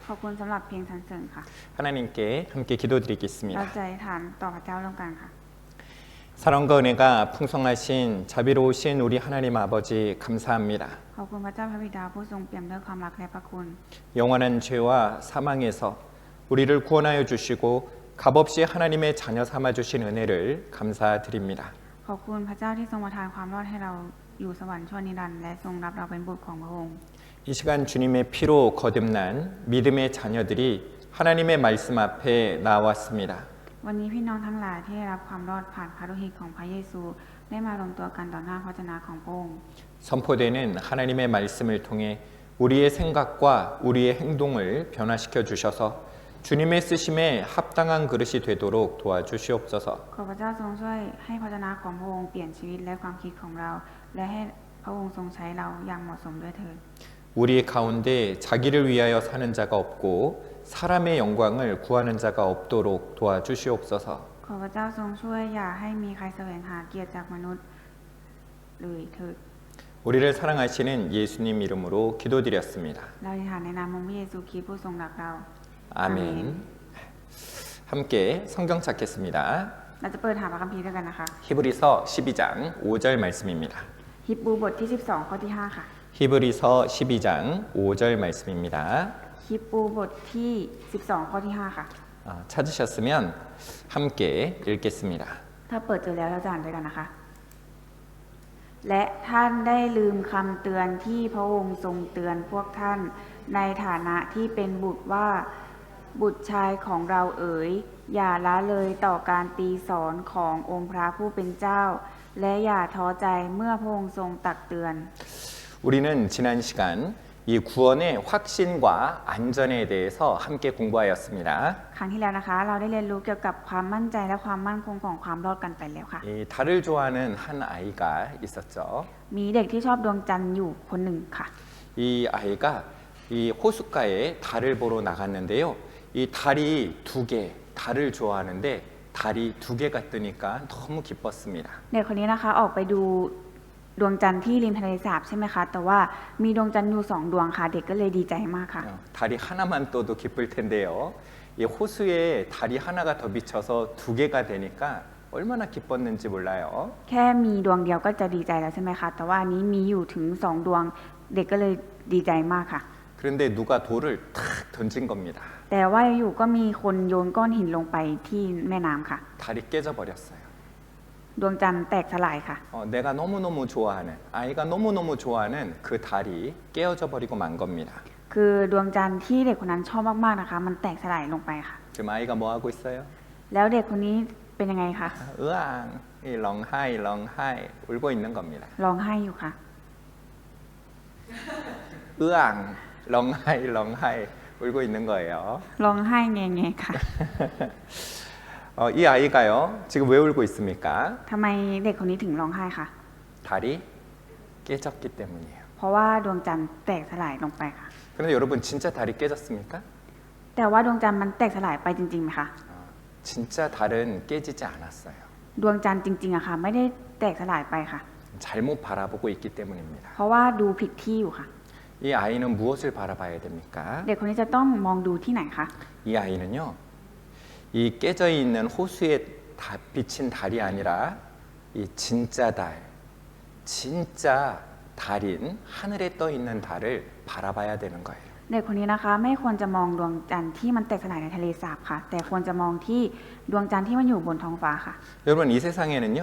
ขอบคุณสำหรับเพลงสรรเสริญค่ะ 하나님께 함께 เรา 기도드리겠습니다. จะอธิษฐานต่อพระเจ้าร่วมกันค่ะ 사랑과 은혜가 풍성하신 자비로우신 우리 하나님 아버지 감사합니다. ขอบคุณพระเจ้าพระบิดาผู้ทรงเปี่ยมด้วยความรักและพระคุณ 영원한 죄와 사망에서 우리를 구원하여 주시고 값없이 하나님의 자녀 삼아 주신 은혜를 감사드립니다. ขอบคุณพระเจ้าที่ทรงประทานความรอดให้เราอยู่สวรรค์ชั่วนิรันดร์และทรงรับเราเป็นบุตรของพระองค์ 이 시간 주님의 피로 거듭난 믿음의 자녀들이 하나님의 말씀 앞에 나왔습니다. วันนี้พี่น้องทั้งหลายที่ได้รับความรอดผ่านพระโลหิตของพระเยซูได้มารวมตัวกันต่อหน้าพระวจนะของพระองค์ 선포되는 하나님의 말씀을 통해 우리의 생각과 우리의 행동을 변화시켜 주셔서 주님의 쓰심에 합당한 그릇이 되도록 도와주시옵소서. ขอพระเจ้าทรงช่วยให้พระวจนะของพระองค์เปลี่ยนชีวิตและความคิดของเรา และให้พระองค์ทรงใช้เราอย่างเหมาะสมด้วยเถิด 우리 가운데 자기를 위하여 사는 자가 없고 사람의 영광을 구하는 자가 없도록 도와주시옵소서. ขอพระเจ้าทรงช่วยอย่าให้มีใครแสวงหาเกียรติจากมนุษย์เลยเถิด 우리를 사랑하시는 예수님 이름으로 기도드렸습니다. เราอธิษฐานในนามองค์พระเยซูคริสต์ผู้ทรงรักเรา 아멘. 함께 성경 찾겠습니다. เราจะเปิดหาพระคัมภีร์ด้วยกันนะคะ 히브리서 12장 5절 말씀입니다. ฮิบรูบทที่12ข้อที่5ค่ะ 히브리서 12장 5절 말씀입니다. ฮิบรูบทที่12ข้อที่5ค่ะ 찾으셨으면 함께 읽겠습니다. ถ้าเปิดเจอแล้วเราจะอ่านด้วยกันนะคะ และท่านได้ลืมคำเตือนที่พระองค์ทรงเตือนพวกท่านในฐานะที่เป็นบุตรว่าบุตรชายของเราเอ๋ยอย่าละเลยต่อการตีสอนขององค์พระผู้เป็นเจ้า และอย่าท้อใจเมื่อพระองค์ทรงตักเตือน 우리는 지난 시간 이 구원의 확신과 안전에 대해서 함께 공부하였습니다. ครั้งที่แล้วนะคะ เราได้เรียนรู้เกี่ยวกับความมั่นใจและความมั่นคงของความรอดกันไปแล้วค่ะ 이 달을 좋아하는 한 아이가 있었죠. มีเด็กที่ชอบดวงจันทร์อยู่คนหนึ่งค่ะ 이 아이가 이 호숫가에 달을 보러 나갔는데요. 이 달이 두 개, 달을 좋아하는데 달이 두 개가 뜨니까 너무 기뻤습니다. เด็กคนนี้นะคะออกไปดูดวงจันทร์ที่ริมทะเลสาบใช่ไหมคะ แต่ว่ามีดวงจันทร์อยู่2 ดวงค่ะ เด็กก็เลยดีใจมากค่ะ 달이 하나만 떠도 기쁠 텐데요. 이 호수에 달이 하나가 더 비쳐서 두 개가 되니까 얼마나 기뻤는지 몰라요. แค่มีดวงเดียวก็จะดีใจแล้วใช่ไหมคะ แต่ว่าอันนี้มีอยู่ถึง2 ดวง เด็กก็เลยดีใจมากค่ะ 그런데 누가 돌을 탁 던진 겁니다. แต่ว่าอยู่ก็มีคนโยนก้อนหินลงไปที่แม่น้ำค่ะ 달이 깨져버렸어요. ดวงจันทร์แตกสลายค่ะ 내가 너무너무 좋아하는 아이가 너무너무 좋아하는 그 달이 깨어져 버리고 만 겁니다. คือดวงจันทร์ที่เด็กคนนั้นชอบมากๆนะคะ มันแตกสลายลงไปค่ะ 지금 아이가 뭐 하고 있어요? แล้วเด็กคนนี้เป็นยังไงคะ 으앙, 이 렁하이 렁하이 울고 있는 겁니다. ร้องไห้อยู่ค่ะ 으앙, 렁하이 렁하이 울고 있는 거예요. ร้องไห้แงๆค่ะ 이 아이가요 지금 왜 울고 있습니까? ทำไมเด็กคนนี้ถึงร้องไห้คะ 달이 깨졌기 때문이에요. เพราะว่าดวงจันทร์แตกสลายลงไปค่ะ 그런데 여러분 진짜 달이 깨졌습니까? แต่ว่าดวงจันทร์มันแตกสลายไปจริงๆไหมคะ 진짜 달은 깨지지 않았어요. ดวงจันทร์จริงๆอะค่ะ ไม่ได้แตกสลายไปค่ะ 잘못 바라보고 있기 때문입니다. เพราะว่าดูผิดที่อยู่ค่ะ 이 아이는 무엇을 바라봐야 됩니까? เด็กคนนี้จะต้องมองดูที่ไหนคะ 이 아이는요, 이 깨져 있는 호수에 비친 달이 아니라 이 진짜 달, 진짜 달인 하늘에 떠 있는 달을 바라봐야 되는 거예요. เด็กคนนี้นะคะไม่ควรจะมองดวงจันทร์ที่มันแตกสลายในทะเลสาบค่ะ แต่ควรจะมองที่ดวงจันทร์ที่มันอยู่บนท้องฟ้าค่ะ 여러분 이 세상에는요,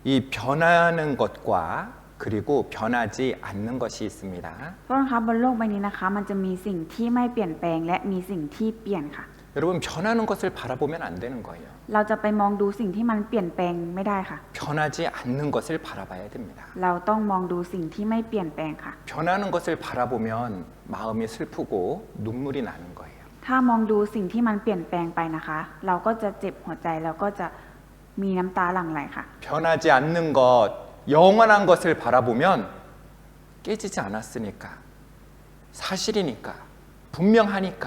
이 변하는 것과 그리고 변하지 않는 것이 있습니다. เพราะนะคะบนโลกใบนี้นะคะ มันจะมีสิ่งที่ไม่เปลี่ยนแปลงและมีสิ่งที่เปลี่ยนค่ะ 여러분 변하는 것을 바라보면 안 되는 거예요. เราจะไปมองดูสิ่งที่มันเปลี่ยนแปลงไม่ได้ค่ะ 변하지 않는 것을 바라봐야 됩니다. เราต้องมองดูสิ่งที่ไม่เปลี่ยนแปลงค่ะ 변하는 것을 바라보면 마음이 슬프고 눈물이 나는 거예요. ถ้ามองดูสิ่งที่มันเปลี่ยนแปลงไปนะคะ เราก็จะเจ็บหัวใจแล้วก็จะมีน้ำตาหลั่งไหลค่ะ 변하지 않는 것, 영원한 것을 바라보면 깨지지 않았으니까, 사실이니까, 분명하니까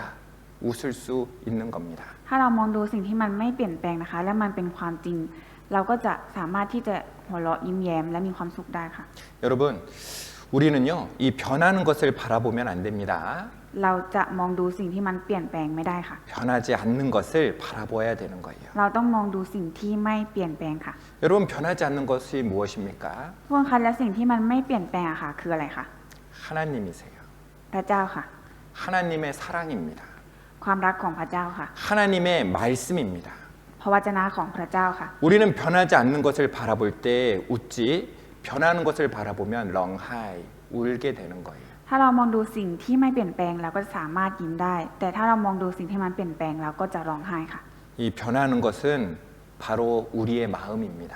웃을 수 있는 겁니다. ถ้าเรามองดูสิ่งที่มันไม่เปลี่ยนแปลงนะคะ และมันเป็นความจริง เราก็จะสามารถที่จะหัวเราะยิ้มแย้มและมีความสุขได้ค่ะ 여러분, 우리는요, 이 변하는 것을 바라보면 안 됩니다. เราจะมองดูสิ่งที่มันเปลี่ยนแปลงไม่ได้ค่ะ 변하지 않는 것을 바라봐야 되는 거예요. เราต้องมองดูสิ่งที่ไม่เปลี่ยนแปลงค่ะ 여러분, 변하지 않는 것이 무엇입니까? พวกคะและสิ่งที่มันไม่เปลี่ยนแปลงอะค่ะ คืออะไรคะ 하나님이세요. พระเจ้าค่ะ 하나님의 사랑입니다. ความรักของพระเจ้าค่ะ 하나님의 말씀입니다. พระวจนะของพระเจ้าค่ะ 우리는 변하지 않는 것을 바라볼 때 웃지, 변하는 것을 바라보면 렁하이 울게 되는 거예요. ถ้าเรามองดูสิ่งที่ไม่เปลี่ยนแปลงเราก็สามารถยิ้มได้ แต่ถ้าเรามองดูสิ่งที่มันเปลี่ยนแปลงเราก็จะร้องไห้ค่ะ 이 변하는 것은 바로 우리의 마음입니다.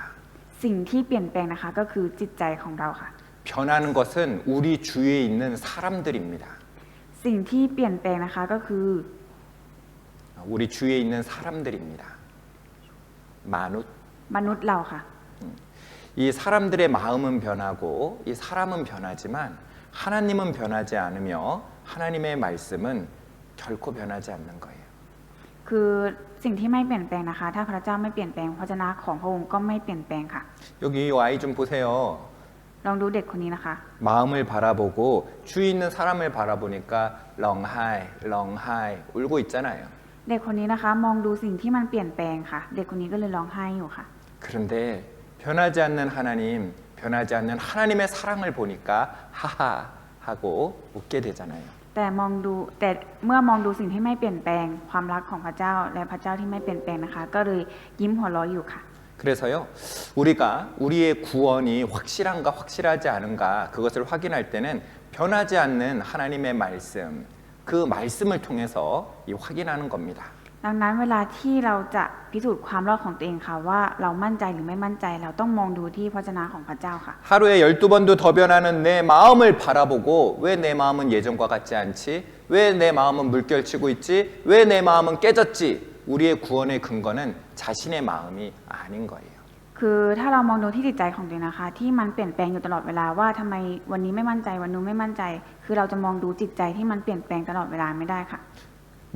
สิ่งที่เปลี่ยนแปลงนะคะก็คือจิตใจของเราค่ะ 변하는 것은 우리 주위에 있는 사람들입니다. สิ่งที่เปลี่ยนแปลงนะคะก็คือ 우리 주위에 있는 사람들입니다. 마누 มนุษย์เราค่ะ 이 사람들의 마음은 변하고 이 사람은 변하지만 하나님은 변하지 않으며 하나님의 말씀은 결코 변하지 않는 거예요. คือสิ่งที่ไม่เปลี่ยนแปลงนะคะ ถ้าพระเจ้าไม่เปลี่ยนแปลงพระวจนะของพระองค์ก็ไม่เปลี่ยนแปลงค่ะ 여기 이 아이 좀 보세요. ลองดูเด็กคนนี้นะคะ 마음을 바라보고 주위에 있는 사람을 바라보니까 렁하이 렁하이 울고 있잖아요. เด็กคนนี้นะคะ มองดูสิ่งที่มันเปลี่ยนแปลงค่ะ เด็กคนนี้ก็เลยร้องไห้อยู่ค่ะ 그런데 변하지 않는 하나님, 변하지 않는 하나님의 사랑을 보니까 하하 하고 웃게 되잖아요. แต่เมื่อมองดูสิ่งที่ไม่เปลี่ยนแปลงความรักของพระเจ้าและพระเจ้าที่ไม่เปลี่ยนแปลงนะคะ ก็เลยยิ้มหัวเราะอยู่ค่ะ 그래서요, 우리가 우리의 구원이 확실한가 확실하지 않은가 그것을 확인할 때는 변하지 않는 하나님의 말씀, 그 말씀을 통해서 확인하는 겁니다. ดังนั้นเวลาที่เราจะพิสูจน์ความรอดของตัวเองค่ะว่าเรามั่นใจหรือไม่มั่นใจเราต้องมองดูที่พระวจนะของพระเจ้าค่ะ 하루에 12번도 더 변하는 내 마음을 바라보고 왜 내 마음은 예전과 같지 않지? 왜 내 마음은 물결치고 있지? 왜 내 마음은 깨졌지? 우리의 구원의 근거는 자신의 마음이 아닌 거예요. คือถ้าเรามองดูที่จิตใจของตัวเองนะคะ ที่มันเปลี่ยนแปลงอยู่ตลอดเวลาว่าทำไมวันนี้ไม่มั่นใจวันนู้นไม่มั่นใจ คือเราจะมองดูจิตใจที่มันเปลี่ยนแปลงตลอดเวลาไม่ได้ค่ะ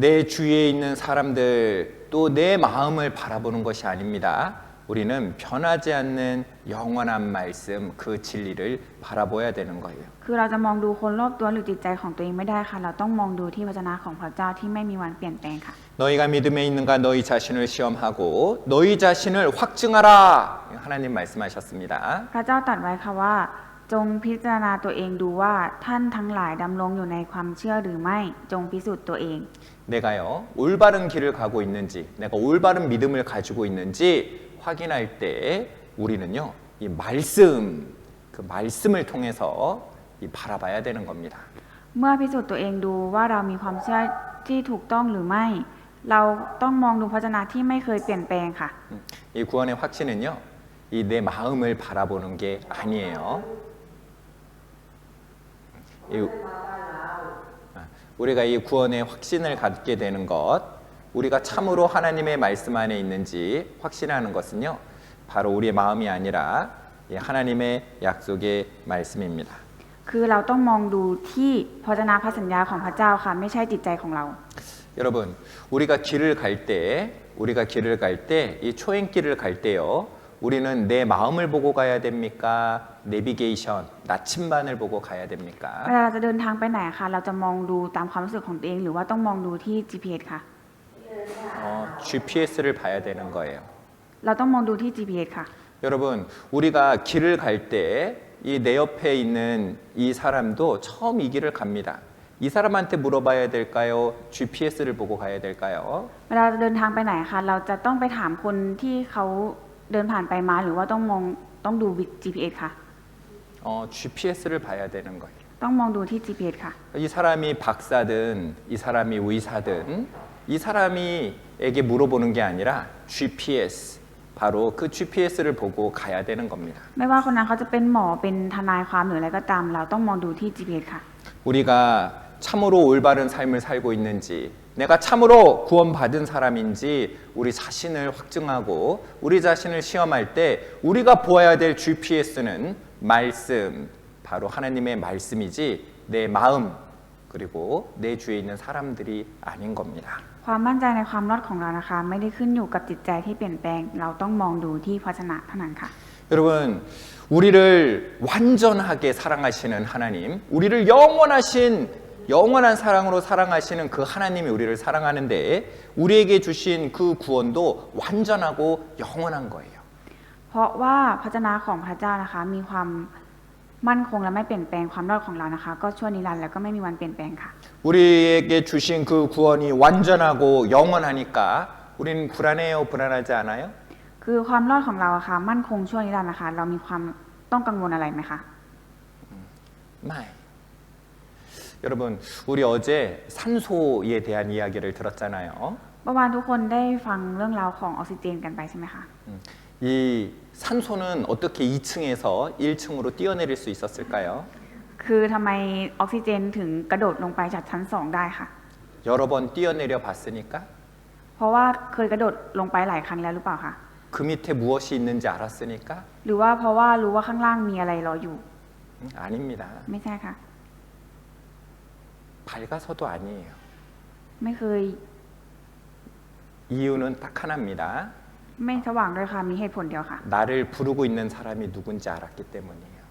내 주위에 있는 사람들 또 내 마음을 바라보는 것이 아닙니다. 우리는 변하지 않는 영원한 말씀 그 진리를 바라봐야 되는 거예요. คือเราจะมองดูคนรอบตัวหรือจิตใจของตัวเองไม่ได้ค่ะ เราต้องมองดูที่พระวจนะของพระเจ้าที่ไม่มีวันเปลี่ยนแปลงค่ะ 너희가 믿음에 있는가 너희 자신을 시험하고 너희 자신을 확증하라. 하나님 말씀하셨습니다. พระเจ้าตรัสไว้ค่ะว่าจงพิจารณาตัวเองดูว่าท่านทั้งหลายดำรงอยู่ในความเชื่อหรือไม่จงพิสูจน์ตัวเอง 내가요 올바른 길을 가고 있는지 내가 올바른 믿음을 가지고 있는지 확인할 때 우리는요 이 말씀 그 말씀을 통해서 바라봐야 되는 겁니다. เมื่อพิสูจน์ตัวเองดูว่าเรามีความเชื่อที่ถูกต้องหรือไม่ เราต้องมองดูพระวจนะที่ไม่เคยเปลี่ยนแปลงค่ะ 이 구원의 확신은요 이 내 마음을 바라보는 게 아니에요. 우리가 이 구원의 확신을 갖게 되는 것, 우리가 참으로 하나님의 말씀 안에 있는지 확신하는 것은요, 바로 우리의 마음이 아니라 하나님의 약속의 말씀입니다. คือเราต้องมองดูที่พระวจนะพระสัญญาของพระเจ้าค่ะ ไม่ใช่จิตใจของเรา 여러분, 우리가 길을 갈 때, 이 초행길을 갈 때요, 우리는 내 마음을 보고 가야 됩니까? 내비게이션, 나침반을 보고 가야 됩니까? เวลาเราจะเดินทางไปไหนค่ะ เราจะมองดูตามความรู้สึกของตัวเอง หรือว่าต้องมองดูที่ GPS ค่ะ GPS를 봐야 되는 거예요. เราต้องมองดูที่ GPS ค่ะ 여러분, 우리가 길을 갈 때 이 내 옆에 있는 이 사람도 처음 이 길을 갑니다. 이 사람한테 물어봐야 될까요? GPS를 보고 가야 될까요? เวลาเราเดินทางไปไหนค่ะ เราจะต้องไปถามคนที่เขาเดินผ่านไปมาหรือว่าต้องดู GPS ค่ะ GPS를 봐야 되는 거예요. ต้องมองดูที่ GPS ค่ะ 이 사람이 박사든 이 사람이 의사든 이 사람에게 물어보는 게 아니라 GPS 바로 그 GPS를 보고 가야 되는 겁니다. ไม่ว่าคนนั้นเขาจะเป็นหมอเป็นทนายความหรืออะไรก็ตาม เราต้องมองดูที่ GPS ค่ะ 우리가 참으로 올바른 삶을 살고 있는지 내가 참으로 구원받은 사람인지 우리 자신을 확증하고 우리 자신을 시험할 때 우리가 보아야 될 GPS는 말씀 바로 하나님의 말씀이지 내 마음 그리고 내 주위에 있는 사람들이 아닌 겁니다. ความมั่นใจในความรอดของเรานะคะ ไม่ได้ขึ้นอยู่กับจิตใจที่เปลี่ยนแปลง เราต้องมองดูที่พระวจนะเท่านั้นค่ะ 여러분, 우리를 완전하게 사랑하시는 하나님, 우리를 영원한 사랑으로 사랑하시는 그 하나님이 우리를 사랑하는데 우리에게 주신 그 구원도 완전하고 영원한 거예요. เพราะว่าพระเจ้าของพระเจ้านะคะมีความมั่นคงและไม่เปลี่ยนแปลงความรอดของเรานะคะก็ชั่วนิรันดร์แล้วก็ไม่มีวันเปลี่ยนแปลงค่ะ 우리에게 주신 그 구원이 완전하고 영원하니까 우리는 불안해요, 불안하지 않아요? คือความรอดของเราอะค่ะมั่นคงชั่วนิรันดร์นะคะเรามีความต้องกังวลอะไรไหมคะ 마이. 여러분, 우리 어제 산소에 대한 이야기를 들었잖아요. เมื่อวานทุกคนได้ฟังเรื่องราวของออกซิเจนกันไปใช่ไหมคะ 이 산소는 어떻게 2층에서 1층으로 뛰어내릴 수 있었을까요? คือทำไมออกซิเจนถึงกระโดดลงไปจากชั้น2ได้ค่ะ 여러 번 뛰어내려 봤으니까? เพราะว่าเคยกระโดดลงไปหลายครั้งแล้วหรือเปล่าคะ 그 밑에 무엇이 있는지 알았으니까? หรือว่าเพราะว่ารู้ว่าข้างล่างมีอะไรรออยู่ 아닙니다. ไม่ใช่ค่ะ 밝아서도 아니에요. ไม่เคย 이유는 딱 하나입니다. ไม่สว่างด้วยค่ะมีเหตุผลเดียวค่ะ 나를 부르고 있는 사람이 누군지 알았기 때문이에요.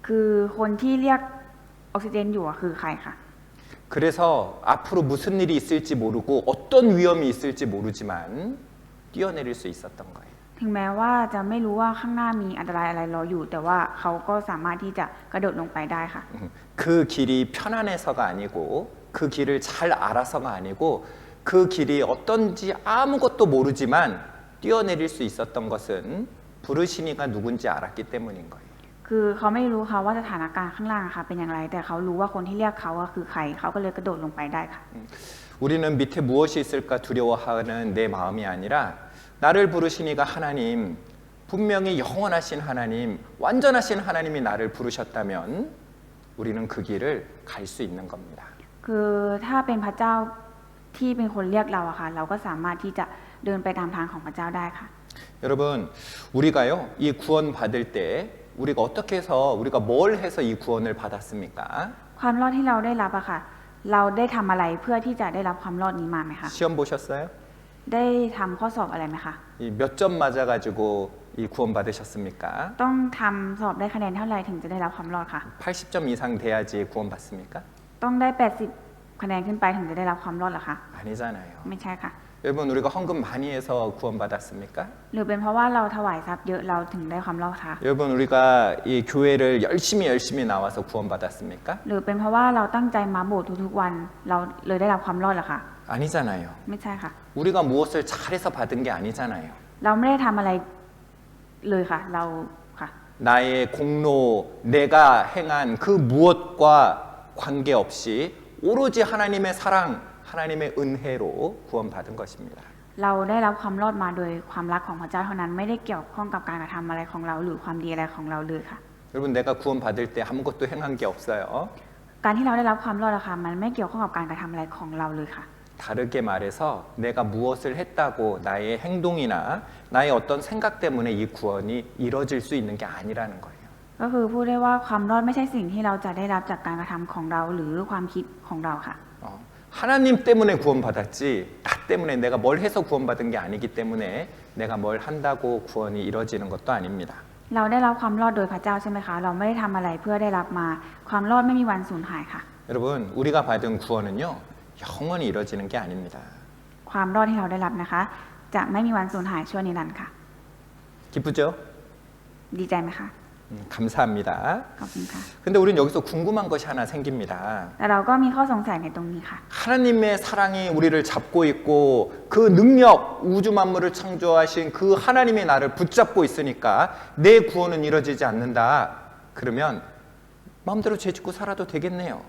คือคนที่เรียกออกซิเจนอยู่อะคือใครคะ 그래서 앞으로 무슨 일이 있을지 모르고 어떤 위험이 있을지 모르지만 뛰어내릴 수 있었던 거예요. ถึงแม้ว่าจะไม่รู้ว่าข้างหน้ามีอันตรายอะไรรออยู่ แต่ว่าเขาก็สามารถที่จะกระโดดลงไปได้ค่ะ 그 길이 편안해서가 아니고 그 길을 잘 알아서가 아니고 그 길이 어떤지 아무것도 모르지만 뛰어내릴 수 있었던 것은 부르시니가 누군지 알았기 때문인 거예요. คือเขาไม่รู้ค่ะว่าสถานการณ์ข้างล่างอะค่ะเป็นอย่างไร แต่เขารู้ว่าคนที่เรียกเขาอะคือใครเขาก็เลยกระโดดลงไปได้ค่ะ 우리는 밑에 무엇이 있을까 두려워하는 내 마음이 아니라 나를 부르시니가 하나님, 분명히 영원하신 하나님, 완전하신 하나님이 나를 부르셨다면 우리는 그 길을 갈 수 있는 겁니다. คือถ้าเป็นพระเจ้าที่เป็นคนเรียกเราอะค่ะเราก็สามารถที่จะเดินไปตามทางของพระเจ้าได้ค่ะ 여러분, 우리가요, 이 구원 받을 때 우리가 어떻게 해서 우리가 뭘 해서 이 구원을 받았습니까? ความรอดที่เราได้รับอะค่ะ เราได้ทำอะไรเพื่อที่จะได้รับความรอดนี้มาไหมคะ 시험 보셨어요? ได้ทำข้อสอบอะไรไหมคะ 몇 점 맞아가지고 이 구원 받으셨습니까? ต้องทำสอบได้คะแนนเท่าไหร่ถึงจะได้รับความรอดคะ 80점 이상 돼야지 구원 받습니까? ต้องได้80คะแนนขึ้นไปถึงจะได้รับความรอดเหรอคะ 아니잖아요. ไม่ใช่ค่ะ 여러분, 우리가 헌금 많이 해서 구원 받았습니까? หรือเป็นเพราะว่าเราถวายทรัพย์เยอะเราถึงได้ความรอดคะ 여러분, 우리가 이 교회를 열심히 나와서 구원 받았습니까? หรือเป็นเพราะว่าเราตั้งใจมาโบสถ์ทุกๆวันเราเลยได้รับความรอดเหรอคะ 아니잖아요. ไม่ใช่ค่ะ 우리가 무엇을 잘해서 받은 게 아니잖아요. เราไม่ได้ทำอะไรเลยค่ะ เราค่ะ 나의 공로, 내가 행한 그 무엇과 관계없이 오로지 하나님의 사랑, 하나님의 은혜로 구원받은 것입니다. เราได้รับความรอดมาโดยความรักของพระเจ้าเท่านั้นไม่ได้เกี่ยวข้องกับการกระทำอะไรของเราหรือความดีอะไรของเราเลยค่ะ 여러분, 내가 구원받을 때 아무것도 행한 게 없어요. การที่เราได้รับความรอดอะค่ะมันไม่เกี่ยวข้องกับการกระทำอะไรของเราเลยค่ะ 다르게 말해서 내가 무엇을 했다고 나의 행동이나 나의 어떤 생각 때문에 이 구원이 이뤄질 수 있는 게 아니라는 거예요. ก็คือพูดได้ว่าความรอดไม่ใช่สิ่งที่เราจะได้รับจากการกระทำของเราหรือความคิดของเราค่ะ 하나님 때문에 구원받았지 나 때문에 내가 뭘 해서 구원받은 게 아니기 때문에 내가 뭘 한다고 구원이 이뤄지는 것도 아닙니다. เราได้รับความรอดโดยพระเจ้าใช่ไหมคะเราไม่ได้ทำอะไรเพื่อได้รับมาความรอดไม่มีวันสูญหายค่ะ 여러분, 우리가 받은 구원은요 영원히 이뤄지는 게 아닙니다. ความรอดที่เราได้รับนะคะ จะไม่มีวันสูญหายชั่วนิรันดร์ค่ะ 기쁘죠? ดีใจไหมคะ 감사합니다. ขอบคุณค่ะ 근데 우리는 여기서 궁금한 것이 하나 생깁니다. แต่เราก็มีข้อสงสัยในตรงนี้ค่ะ 하나님의 사랑이 우리를 잡고 있고 그 능력, 우주 만물을 창조하신 그 하나님이 나를 붙잡고 있으니까 내 구원은 이루어지지 않는다. 그러면 마음대로 죄짓고 살아도 되겠네요.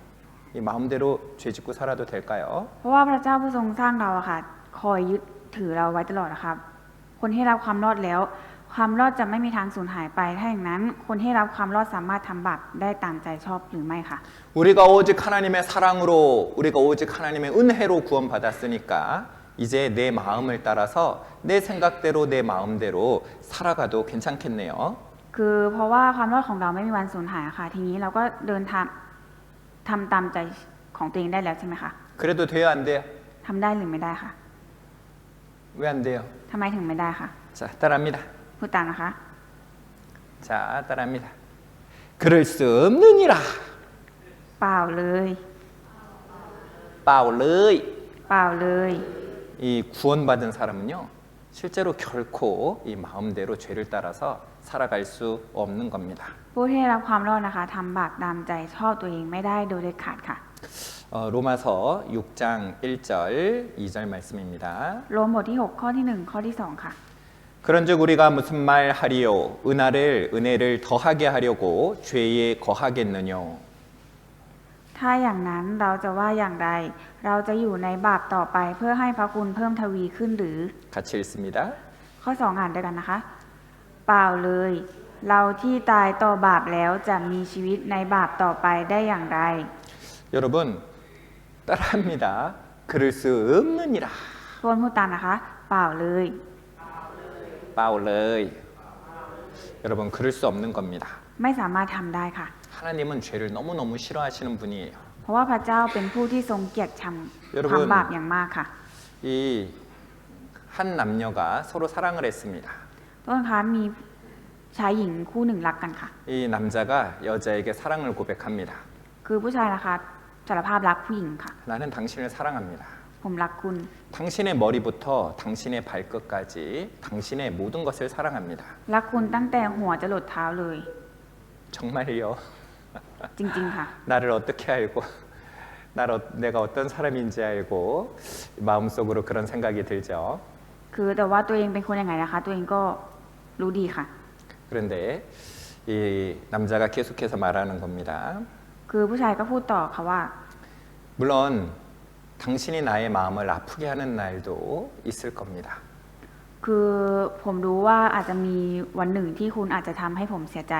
이 마음대로 죄짓고 살아도 될까요? เพราะว่าพระเจ้าผู้ทรงสร้างเราอะค่ะ คอยยึดถือเราไว้ตลอดนะครับ คนที่รับความรอดแล้ว ความรอดจะไม่มีทางสูญหายไป ถ้าอย่างนั้น คนที่รับความรอดสามารถทำบาปได้ตามใจชอบหรือไม่คะ 우리가 오직 하나님의 사랑으로 우리가 오직 하나님의 은혜로 구원받았으니까 이제 내 마음을 따라서 내 생각대로 내 마음대로 살아가도 괜찮겠네요. คือเพราะว่าความรอดของเราไม่มีวันสูญหายอะค่ะ ทีนี้เราก็เดินทำตามใจของตัวเองได้แล้วใช่ไหมคะ 그래도 돼요, 안 돼요? ทำได้หรือไม่ได้คะ 왜 안 돼요? ทำไมถึงไม่ได้คะ 자, 따라합니다. พูดตามนะคะ 자, 따라합니다. 그럴 수 없느니라. เปล่าเลย 빠울의 เปล่าเลย 이 구원받은 사람은요, 실제로 결코 이 마음대로 죄를 따라서 살아갈 수 없는 겁니다. ผู้ที่ได้รับความรอดนะคะทำบาปตามใจชอบตัวเองไม่ได้โดยเด็ดขาดค่ะ 로마서 6장 1절 2절 말씀입니다. โรมบทที่ 6 ข้อที่ 1 ข้อที่ 2 ค่ะ 그런즉 우리가 무슨 말 하리요? 은혜를 더하게 하려고 죄에 거하겠느뇨? ถ้าอย่างนั้นเราจะว่าอย่างไร เราจะอยู่ในบาปต่อไปเพื่อให้พระคุณเพิ่มทวีขึ้นหรือ 같이 읽습니다. ข้อ 2 อ่านด้วยกันนะคะ เปล่าเลย เราที่ตายต่อบาปแล้วจะมีชีวิตในบาปต่อไปได้อย่างไร 여러분 따라합니다. 그럴 수 없느니라. ทวนพูดตามนะคะ เปล่าเลย 빠울의 여러분 그럴 수 없는 겁니다. ไม่สามารถทำได้ค่ะ 하나님은 죄를 너무너무 싫어하시는 분이에요. เพราะว่าพระเจ้าเป็นผู้ที่ทรงเกลียดชัง 여러분 ความบาปอย่างมากค่ะ 이 한 남녀가 서로 사랑을 했습니다. ต้นคะมีชายหญิงคู่หนึ่งรักกันค่ะ 이 남자가 여자에게 사랑을 고백합니다. คือผู้ชายนะคะสารภาพรักผู้หญิงค่ะ 나는 당신을 사랑합니다. ผมรักคุณ 당신의 머리부터 당신의 발끝까지 당신의 모든 것을 사랑합니다. รักคุณตั้งแต่หัวจรดเท้าเลย 정말요? จริงๆค่ะ 나를 어떻게 알고 내가 어떤 사람인지 알고 마음속으로 그런 생각이 들죠. คือแต่ว่าตัวเองเป็นคนยังไงนะคะ ตัวเองก็รู้ดีค่ะ 그런데 이 남자가 계속해서 말하는 겁니다. คือผู้ชายก็พูดต่อค่ะว่า 물론 당신이 나의 마음을 아프게 하는 날도 있을 겁니다. คือผมรู้ว่าอาจจะมีวันหนึ่งที่คุณอาจจะทำให้ผมเสียใจ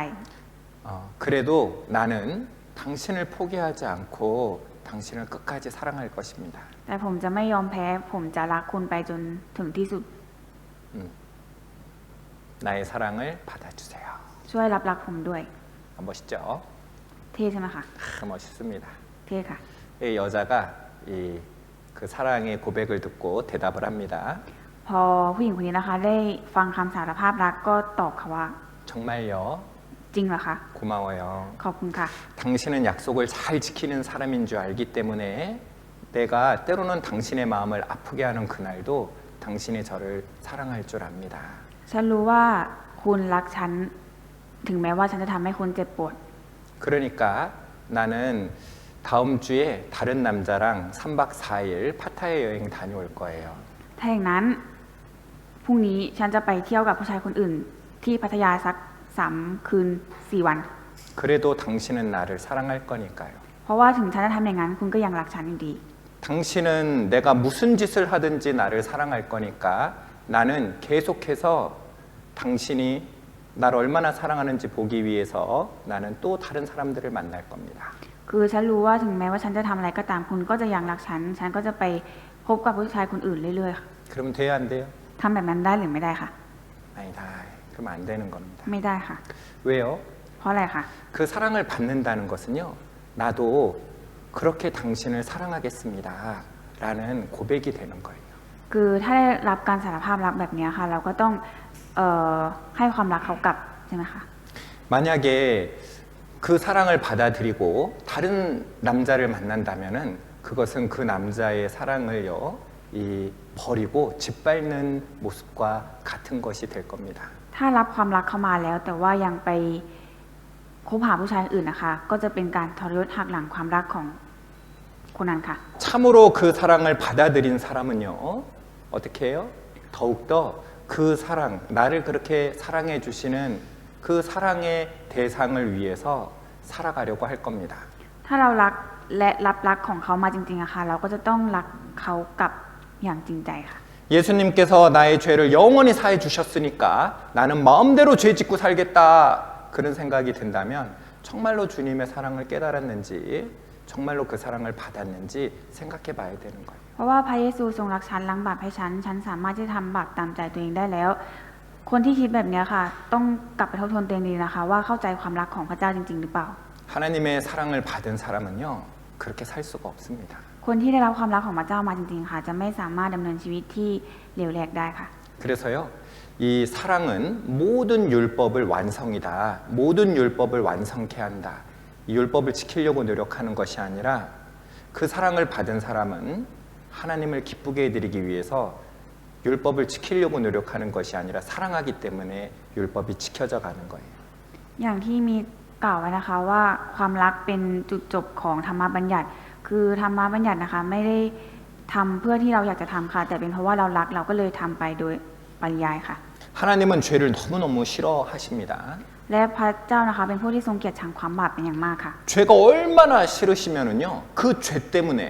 그래도 나는 당신을 포기하지 않고 당신을 끝까지 사랑할 것입니다. แต่ผมจะไม่ยอมแพ้ ผมจะรักคุณไปจนถึงที่สุด 나의 사랑을 받아주세요. ช่วยรับรักผมด้วย 멋있죠? เท่ใช่ไหมคะ 멋있습니다. เท่ค่ะ 이 여자가 그 사랑의 고백을 듣고 대답을 합니다. พอผู้หญิงคนนี้นะคะ ได้ฟังคำสารภาพรักก็ตอบค่ะว่า 정말요? จริงเหรอคะ 고마워요. ขอบคุณค่ะ 당신은 약속을 잘 지키는 사람인 줄 알기 때문에 내가 때로는 당신의 마음을 아프게 하는 그날도 당신이 저를 사랑할 줄 압니다. ฉันรู้ว่าคุณรักฉัน ถึงแม้ว่าฉันจะทำให้คุณเจ็บปวด 그러니까 나는 다음 주에 다른 남자랑 3박 4일 파타야 여행 다녀올 거예요. ถ้าอย่างนั้นพรุ่งนี้ฉันจะไปเที่ยวกับผู้ชายคนอื่น ที่พัทยาสัก3 คืน 4 วัน 그래도 당신은 나를 사랑할 거니까요. เพราะว่าถึงฉันจะทำอย่างนั้นคุณก็ยังรักฉันอยู่ดี 당신은 내가 무슨 짓을 하든지 나를 사랑할 거니까 나는 계속해서 당신이 나를 얼마나 사랑하는지 보기 위해서 나는 또 다른 사람들을 만날 겁니다. คือฉันรู้ว่าถึงแม้ว่าฉันจะทำอะไรก็ตามคุณก็จะยังรักฉัน ฉันก็จะไปพบกับผู้ชายคนอื่นเรื่อยๆค่ะ 그럼 돼요 안 돼요? ทำแบบนั้นได้หรือไม่ได้ค่ะ 아니다. 그럼 안 되는 겁니다. ไม่ได้ค่ะ 왜요? เพราะอะไรคะ 그 사랑을 받는다는 것은요. 나도 그렇게 당신을 사랑하겠습니다. 라는 고백이 되는 거예요. คือถ้าได้รับการสารภาพรักแบบนี้ค่ะ เราก็ต้องให้ความรักเขากลับใช่ไหมคะ 만약에 그 사랑을 받아들이고 다른 남자를 만난다면은 그것은 그 남자의 사랑을요 버리고 짓밟는 모습과 같은 것이 될 겁니다. ถ้ารับความรักเข้ามาแล้ว แต่ว่ายังไปคบหาผู้ชายอื่นนะคะ ก็จะเป็นการทรยศหักหลังความรักของคนนั้นค่ะ 참으로 그 사랑을 받아들인 사람은요 어떻게 해요? 더욱더 그 사랑 나를 그렇게 사랑해 주시는 그 사랑의 대상을 위해서 살아가려고 할 겁니다. ถ้าเรารักและรับรักของเขามาจริงๆอะค่ะ เราก็จะต้องรักเขากลับอย่างจริงใจค่ะ 예수님께서 나의 죄를 영원히 사해 주셨으니까 나는 마음대로 죄 짓고 살겠다 그런 생각이 든다면 정말로 주님의 사랑을 깨달았는지 정말로 그 사랑을 받았는지 생각해 봐야 되는 거예요. เพราะว่าพระเยซูทรงรักฉันล้างบาปให้ฉัน ฉันสามารถที่จะทำบาปตามใจตัวเองได้แล้ว คนที่คิดแบบนี้ค่ะ ต้องกลับไปทบทวนตัวเองดีนะคะ ว่าเข้าใจความรักของพระเจ้าจริงๆหรือเปล่า 하나님의 사랑을 받은 사람은요 그렇게 살 수가 없습니다. คนที่ได้รับความรักของพระเจ้ามาจริงๆค่ะ จะไม่สามารถดำเนินชีวิตที่เหลวแหลกได้ค่ะ 그래서요, 이 사랑은 모든 율법을 완성이다. 모든 율법을 완성케 한다. 이 율법을 지키려고 노력하는 것이 아니라 그 사랑을 받은 사람은 하나님을 기쁘게 해드리기 위해서 율법을 지키려고 노력하는 것이 아니라 사랑하기 때문에 율법이 지켜져 가는 거예요. อย่างที่มีกล่าวไว้นะคะว่าความรักเป็นจุดจบของธรรมบัญญัติ คือธรรมบัญญัตินะคะไม่ได้ทำเพื่อที่เราอยากจะทำค่ะแต่เป็นเพราะว่าเรารักเราก็เลยทำไปโดยปริยายค่ะ 하나님은 죄를 너무너무 싫어하십니다. และพระเจ้านะคะเป็นผู้ที่ทรงเกลียดชังความบาปเป็นอย่างมากค่ะ 죄가 얼마나 싫으시면은요, 그 죄 때문에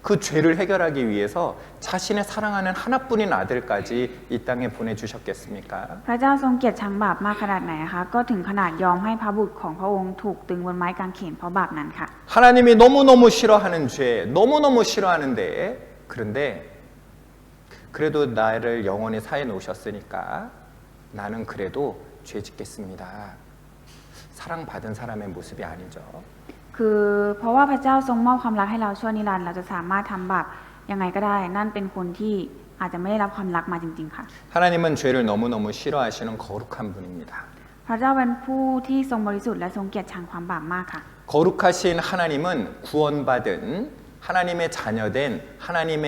그 죄를 해결하기 위해서 자신의 사랑하는 하나뿐인 아들까지 이 땅에 보내주셨겠습니까? พระเจ้าทรงเกลียดชังบาปมากขนาดไหนนะคะก็ถึงขนาดยอมให้พระบุตรของพระองค์ถูกตึงบนไม้กางเขนเพราะบาปนั้นค่ะ 하나님이 너무너무 싫어하는 죄, 너무너무 싫어하는데 그런데 그래도 나를 영원히 사해 놓으셨으니까 나는 그래도 죄 짓겠습니다. 사랑받은 사람의 모습이 아니죠. คือเพราะว่าพระเจ้าทรงมอบความรักให้เราชั่วนิรันดร์เราจะสามารถทำบาปยังไงก็ได้นั่นเป็นคนที่อาจจะไม่ได้รับความรักมาจริงๆค่ะ 하나님은 죄를 너무너무 싫어하시는 거룩한 분입니다. พระเจ้าเป็นผู้ที่ทรงบริสุทธิ์และทรงเกลียดชังความบาปมากค่ะ 거룩하신 하나님은 구원받은 하나님의 자녀된 하나님의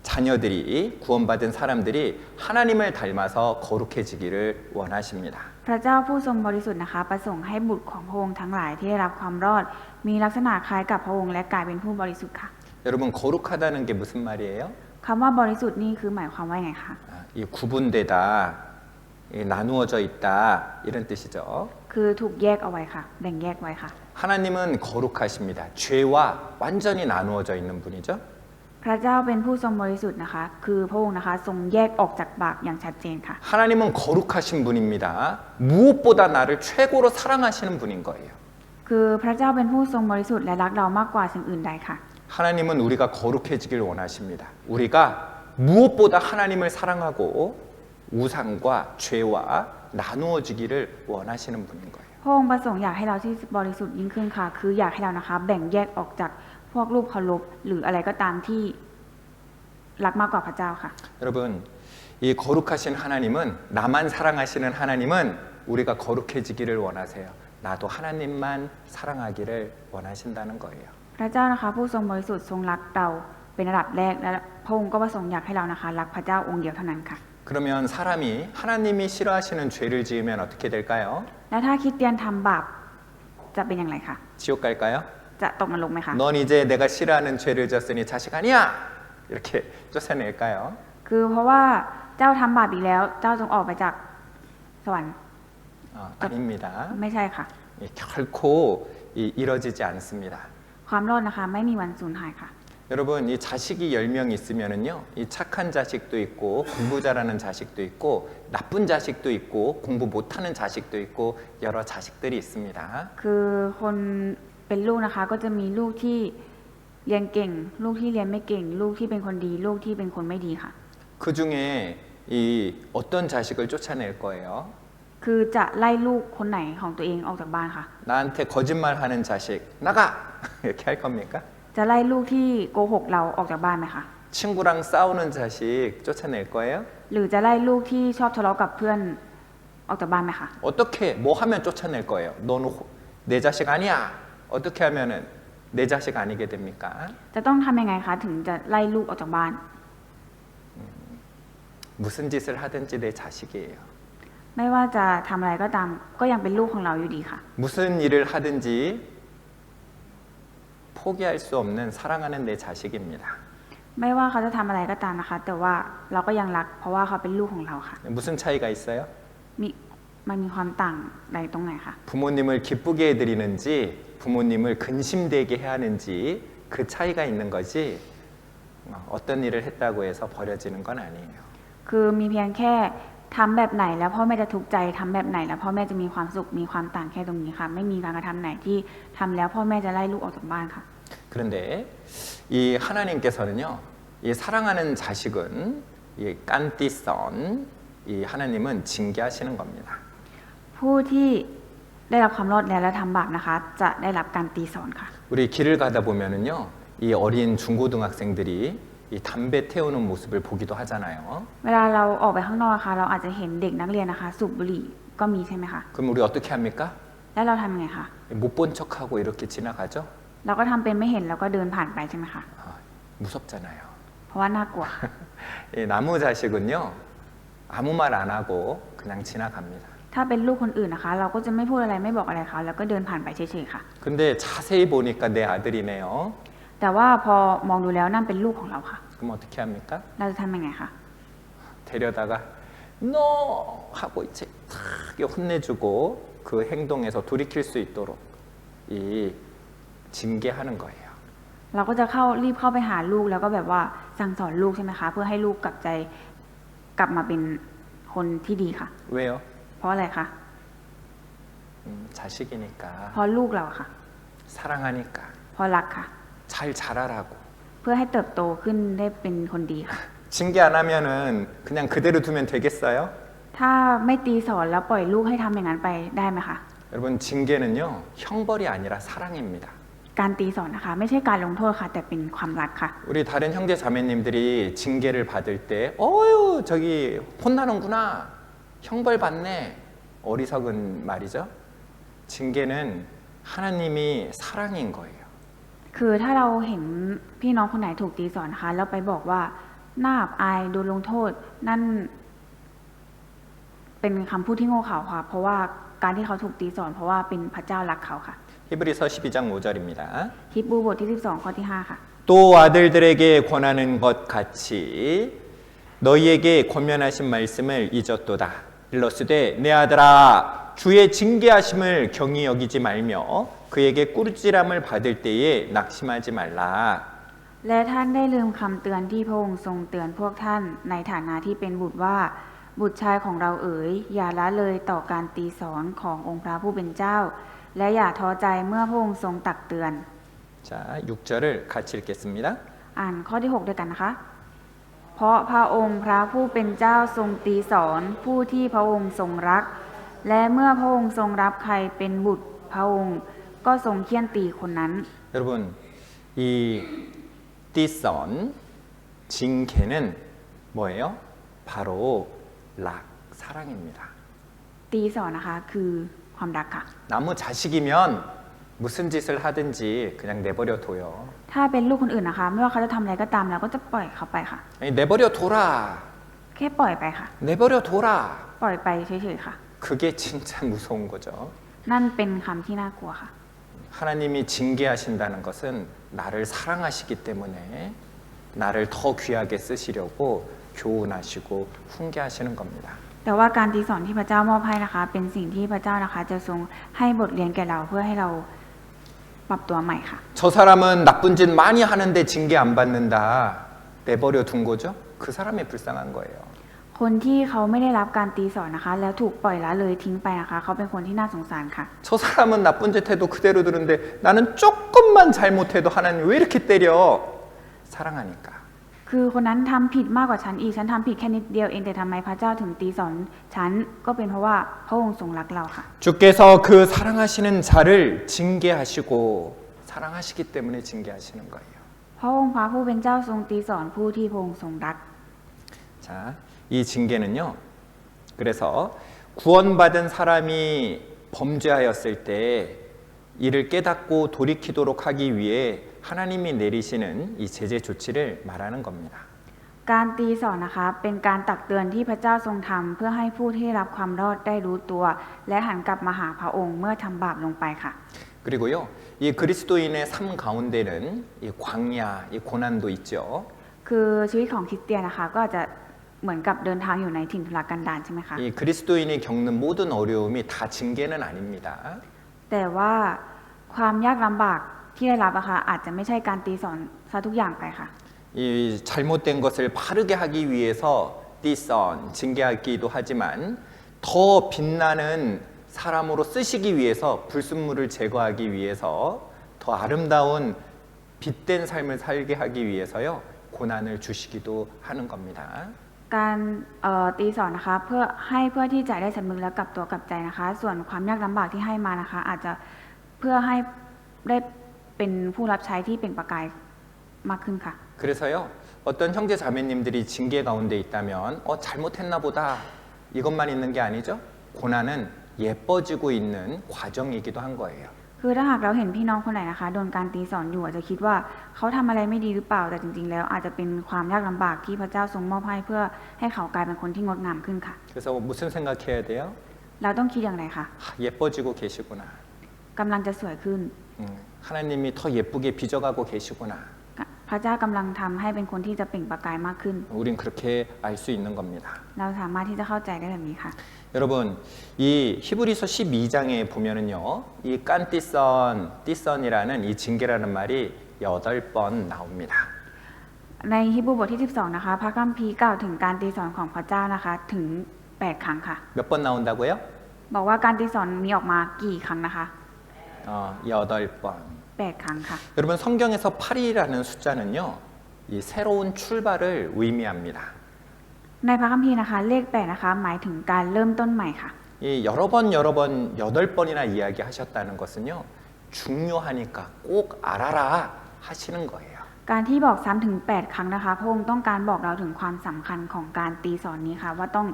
자녀들이 구원받은 사람들이 하나님을 닮아서 거룩해지기를 원하십니다. พระเจ้าผู้ทรงบริสุทธิ์นะคะประสงค์ให้บุตรของพระองค์ทั้งหลายที่ได้รับความรอดมีลักษณะคล้ายกับพระองค์และกลายเป็นผู้บริสุทธิ์ค่ะ 여러분 거룩하다는 게 무슨 말이에요? คำว่าบริสุทธิ์นี่คือหมายความว่าไงคะ 이 구분되다, 이 나누어져 있다 이런 뜻이죠. คือถูกแยกเอาไว้ค่ะแบ่งแยกไว้ค่ะ 하나님은 거룩하십니다. 죄와 완전히 나누어져 있는 분이죠. พระเจ้าเป็นผู้ทรงบริสุทธิ์นะคะคือพระองค์นะคะทรงแยกออกจากบาปอย่างชัดเจนค่ะ 하나님은 거룩하신 분입니다. 무엇보다 나를 최고로 사랑하시는 분인 거예요. คือพระเจ้าเป็นผู้ทรงบริสุทธิ์และรักเรามากกว่าสิ่งอื่นใดค่ะ 하나님은 우리가 거룩해지길 원하십니다. 우리가 무엇보다 하나님을 사랑하고 우상과 죄와 나누어지기를 원하시는 분인 거예요. พระองค์ประสงค์อยากให้เราที่บริสุทธิ์ยิ่งขึ้นค่ะคืออยากให้เรานะคะแบ่งแยกออกจากพวกรูปเคารพหรืออะไรก็ตามที่รักมากกว่าพระเจ้าค่ะ 여러분, 이 거룩하신 하나님은 나만 사랑하시는 하나님은 우리가 거룩해지기를 원하세요. 나도 하나님만 사랑하기를 원하신다는 거예요. พระเจ้านะคะผู้ทรงบริสุทธิ์ทรงรักเราเป็นระดับแรกและพระองค์ก็ประสงค์อยากให้เรานะคะรักพระเจ้าองค์เดียวเท่านั้นค่ะ 그러면 사람이 하나님이 싫어하시는 죄를 지으면 어떻게 될까요? และถ้าคริสเตียนทำบาปจะเป็นอย่างไรคะ 지옥 갈까요? จะตกนรกไหมคะ 넌 이제 내가 싫어하는 죄를 졌으니 자식 아니야! 이렇게 쫓아낼까요? คือเพราะว่าเจ้าทำบาปอีกแล้วเจ้าจงออกไปจากสวรรค์ 아닙니다. ไม่ใช่ค่ะ 결코 이뤄지지 않습니다. ความรอดนะคะไม่มีวันสูญหายค่ะ 여러분, 이 자식이 10명 있으면은요, 이 착한 자식도 있고, 공부 잘하는 자식도 있고, 나쁜 자식도 있고, 공부 못하는 자식도 있고, 여러 자식들이 있습니다. คือคนเป็นลูกนะคะก็จะมีลูกที่เรียนเก่ง ลูกที่เรียนไม่เก่ง ลูกที่เป็นคนดี ลูกที่เป็นคนไม่ดีค่ะ 그 중에 이 어떤 자식을 쫓아낼 거예요? คือจะไล่ลูกคนไหนของตัวเองออกจากบ้านค่ะ 나한테 거짓말하는 자식 나가! 이렇게 할 겁니까? จะไล่ลูกที่โกหกเราออกจากบ้านไหมคะ 친구랑 싸우는 자식 쫓아낼 거예요? หรือจะไล่ลูกที่ชอบทะเลาะกับเพื่อนออกจากบ้านไหมคะ 어떻게 뭐 하면 쫓아낼 거예요? 너는 내 자식 아니야. 어떻게 하면은 내 자식 아니게 됩니까? จะต้องทำยังไงคะถึงจะไล่ลูกออกจากบ้าน 무슨 짓을 하든지 내 자식이에요. ไม่ว่าจะทำอะไรก็ตามก็ยังเป็นลูกของเราอยู่ดีค่ะ 무슨 일을 하든지 포기할 수 없는 사랑하는 내 자식입니다. ไม่ว่าเขาจะทำอะไรก็ตามนะคะ แต่ว่าเราก็ยังรักเพราะว่าเขาเป็นลูกของเราค่ะ 무슨 차이가 있어요? มันมีความต่างใดตรงไหนคะ 부모님을 기쁘게 해드리는지 부모님을 근심되게 해야 하는지 그 차이가 있는 거지 어떤 일을 했다고 해서 버려지는 건 아니에요. คือมีเพียงแค่ทำแบบไหนแล้วพ่อแม่จะทุกข์ใจทำแบบไหนแล้วพ่อแม่จะมีความสุขมีความต่างแค่ตรงนี้ค่ะไม่มีการกระทำไหนที่ทำแล้วพ่อแม่จะไล่ลูกออกจากบ้านค่ะ 그런데 이 하나님께서는요, 이 사랑하는 자식은 이 깐띠선 이 하나님은 징계하시는 겁니다. ผู้ที่ได้รับความรอดแล้วและทำบาปนะคะ จะได้รับการตีสอนค่ะ 우리 길을 가다 보면은요, 이 어린 중고등학생들이 이 담배 태우는 모습을 보기도 하잖아요. เวลาเราออกไปข้างนอกนะคะเราอาจจะเห็นเด็กนักเรียนนะคะสูบบุหรี่ก็มีใช่ไหมคะ 그럼 우리 어떻게 합니까? แล้วเราทำยังไงคะ 못 본 척하고 이렇게 지나가죠? เราก็ทำเป็นไม่เห็นแล้วก็เดินผ่านไปใช่ไหมคะ 무섭잖아요. เพราะว่าน่ากลัว 이 나무 자식은요, 아무 말 안 하고 그냥 지나갑니다. ถ้าเป็นลูกคนอื่นนะคะ เราก็จะไม่พูดอะไรไม่บอกอะไรเขาแล้วก็เดินผ่านไปเฉยๆค่ะ 근데 자세히 보니까 내 아들이네요. แต่ว่าพอมองดูแล้วนั่นเป็นลูกของเราค่ะ 그럼 어떻게 합니까? เราจะทำยังไงคะ 데려다가 너 하고 이제 탁 혼내주고 그 행동에서 돌이킬 수 있도록 이 징계하는 거예요. เราก็จะรีบเข้าไปหาลูกแล้วก็แบบว่าสั่งสอนลูกใช่ไหมคะ เพื่อให้ลูกกลับใจกลับมาเป็นคนที่ดีค่ะ 왜요? เพราะอะไรคะ 자식이니까 เพราะลูกเราค่ะ 사랑하니까 เพราะรักค่ะ 잘 자라라고. เพื่อให้เติบโตขึ้นได้เป็นคนดีค่ะ 징계 안 하면은 그냥 그대로 두면 되겠어요? ถ้าไม่ตีสอนแล้วปล่อยลูกให้ทำอย่างนั้นไปได้ไหมคะ 여러분 징계는요 형벌이 아니라 사랑입니다. การตีสอนนะคะ ไม่ใช่การลงโทษค่ะ แต่เป็นความรักค่ะ 우리 다른 형제 자매님들이 징계를 받을 때 어유 저기 혼나는구나 형벌 받네 어리석은 말이죠. 징계는 하나님이 사랑인 거예요. คือถ้าเราเห็นพี่น้องคนไหนถูกตีสอนนะคะแล้วไปบอกว่าน่าอับอายโดนลงโทษ นั่นเป็นคำพูดที่โง่เขลาค่ะ เพราะว่าการที่เขาถูกตีสอนเพราะว่าเป็นพระเจ้ารักเขาค่ะ 히브리서 12장 5절입니다. ฮิบรูบทที่12ข้อที่5ค่ะ 또 아들들에게 권하는 것 같이 너희에게 권면하신 말씀을 잊었도다. 일러스되 내 아들아 주의 징계하심을 경히 여기지 말며 그에게 꾸지람을 받을 때에 낙심하지 말라. และท่านได้ลืมคำเตือนที่พระองค์ทรงเตือนพวกท่านในฐานะที่เป็นบุตรว่าบุตรชายของเราเอ๋ยอย่าละเลยต่อการตีสอนขององค์พระผู้เป็นเจ้า และอย่าท้อใจเมื่อพระองค์ทรงตักเตือน 자, 6절을 같이 읽겠습니다. อ่านข้อที่6ด้วยกันนะคะ เพราะพระองค์พระผู้เป็นเจ้าทรงตีสอนผู้ที่พระองค์ทรงรัก และเมื่อพระองค์ทรงรับใครเป็นบุตรพระองค์ก็ทรงเฆี่ยนตีคนนั้น 여러분, 이 띠선 징계는 뭐예요? 바로 락, 사랑입니다. ตีสอนนะคะคือความรักค่ะ 나무 자식이면 무슨 짓을 하든지 그냥 내버려 둬요. ถ้าเป็นลูกคนอื่นนะคะ ไม่ว่าเขาจะทำอะไรก็ตามเราก็จะปล่อยเขาไปค่ะ 아니, 내버려 둬라. แค่ปล่อยไปค่ะ 내버려 둬라. ปล่อยไปเฉยๆค่ะ 그게 진짜 무서운 거죠. นั่นเป็นคำที่น่ากลัวค่ะ 하나님이 징계하신다는 것은 나를 사랑하시기 때문에 나를 더 귀하게 쓰시려고 교훈하시고 훈계하시는 겁니다. แต่ว่าการตีสอนที่พระเจ้ามอบให้นะคะ เป็นสิ่งที่พระเจ้านะคะจะทรงให้บทเรียนแก่เราเพื่อให้เราปรับตัวใหม่ค่ะ 저 사람은 나쁜 짓 많이 하는데 징계 안 받는다. 내버려 둔 거죠. 그 사람이 불쌍한 거예요. คนที่เขาไม่ได้รับการตีสอนนะคะ แล้วถูกปล่อยละเลยทิ้งไปนะคะ เขาเป็นคนที่น่าสงสารค่ะ 저 사람은 나쁜 짓 해도 그대로 두는데 나는 조금만 잘못해도 하나님 왜 이렇게 때려? 사랑하니까. คือคนนั้นทำผิดมากกว่าฉันอีกฉันทำผิดแค่นิดเดียวเองแต่ทำไมพระเจ้าถึงตีสอนฉันก็เป็นเพราะว่าพระองค์ทรงรักเราค่ะ 주께서 그 사랑하시는 자를 징계하시고 사랑하시기 때문에 징계하시는 거예요. พระองค์พระผู้เป็นเจ้าทรงตีสอนผู้ที่พระองค์ทรงรัก 자, 이 징계는요. 그래서 구원받은 사람이 범죄하였을 때 이를 깨닫고 돌이키도록 하기 위해 하나님이 내리시는 이 제재 조치를 말하는 겁니다. การตีสอนนะคะเป็นการตักเตือนที่พระเจ้าทรงทำเพื่อให้ผู้ที่รับความรอดได้รู้ตัว และหันกลับมาหาพระองค์เมื่อทำบาปลงไปค่ะ 그리고요, 이 그리스도인의 삶 가운데는 이 광야, 이 고난도 있죠. คือชีวิตของคริสเตียนนะคะก็อาจจะเหมือนกับเดินทางอยู่ในถิ่นทุรกันดารใช่ไหมคะ 이 그리스도인이 겪는 모든 어려움이 다 징계는 아닙니다. แต่ว่าความยากลำบากที่ได้รับอะค่ะอาจจะไม่ใช่การตีสอนซะทุกอย่างไปค่ะ 이 잘못된 것을 바르게 하기 위해서 띠선 징계하기도 하지만 더 빛나는 사람으로 쓰시기 위해서 불순물을 제거하기 위해서 더 아름다운 빛된 삶을 살게 하기 위해서요 고난을 주시기도 하는 겁니다. การตีสอนนะคะเพื่อที่จะได้สำนึกและกลับตัวกลับใจนะคะ ส่วนความยากลำบากที่ให้มานะคะ อาจจะเพื่อให้ได้เป็นผู้รับใช้ที่เป็นประกายมากขึ้นค่ะ 그래서요 어떤 형제 자매님들이 징계 가운데 있다면 잘못했나 보다 이것만 있는 게 아니죠. 고난은 예뻐지고 있는 과정이기도 한 거예요. คือถ้าหากเราเห็นพี่น้องคนไหนนะคะโดนการตีสอนอยู่อาจจะคิดว่าเขาทำอะไรไม่ดีหรือเปล่าแต่จริงๆแล้วอาจจะเป็นความยากลำบากที่พระเจ้าทรงมอบให้เพื่อให้เขากลายเป็นคนที่งดงามขึ้นค่ะ 그래서 무슨 생각해야 돼요? เราต้องคิดอย่างไรคะ 예뻐지고 계시구나. กำลังจะสวยขึ้น 하나님이 더 예쁘게 빚어가고 계시구나. พระเจ้ากำลังทำให้เป็นคนที่จะเปล่งประกายมากขึ้น 우린 그렇게 알 수 있는 겁니다. เราสามารถที่จะเข้าใจได้แบบนี้ค่ะ 여러분, 이 히브리서 12장에 보면은요, 이 띠선이라는 이 징계라는 말이 8번 나옵니다. ในฮีบรูบทที่ 12 นะคะพระคัมภีร์กล่าวถึงการตีสอนของพระเจ้านะคะถึง 8 ครั้งค่ะ 몇 번 나온다고요? บอกว่าการตีสอนมีออกมากี่ครั้งนะคะ 8번. 8 ครั้งค่ะ 여러분, 성경에서 8이라는 숫자는요, 이 새로운 출발을 의미합니다. ในพระคัมภีร์นะคะเลข 8 นะคะหมายถึงการเริ่มต้นใหม่ค่ะ 이 여러 번 8번이나 이야기하셨다는 것은요, 중요하니까 꼭 알아라 하시는 거예요. การที่บอกซ้ำถึง 8 ครั้งนะคะพระองค์ต้องการบอกเราถึงความสำคัญของการตีสอนนี้ค่ะว่าต้อง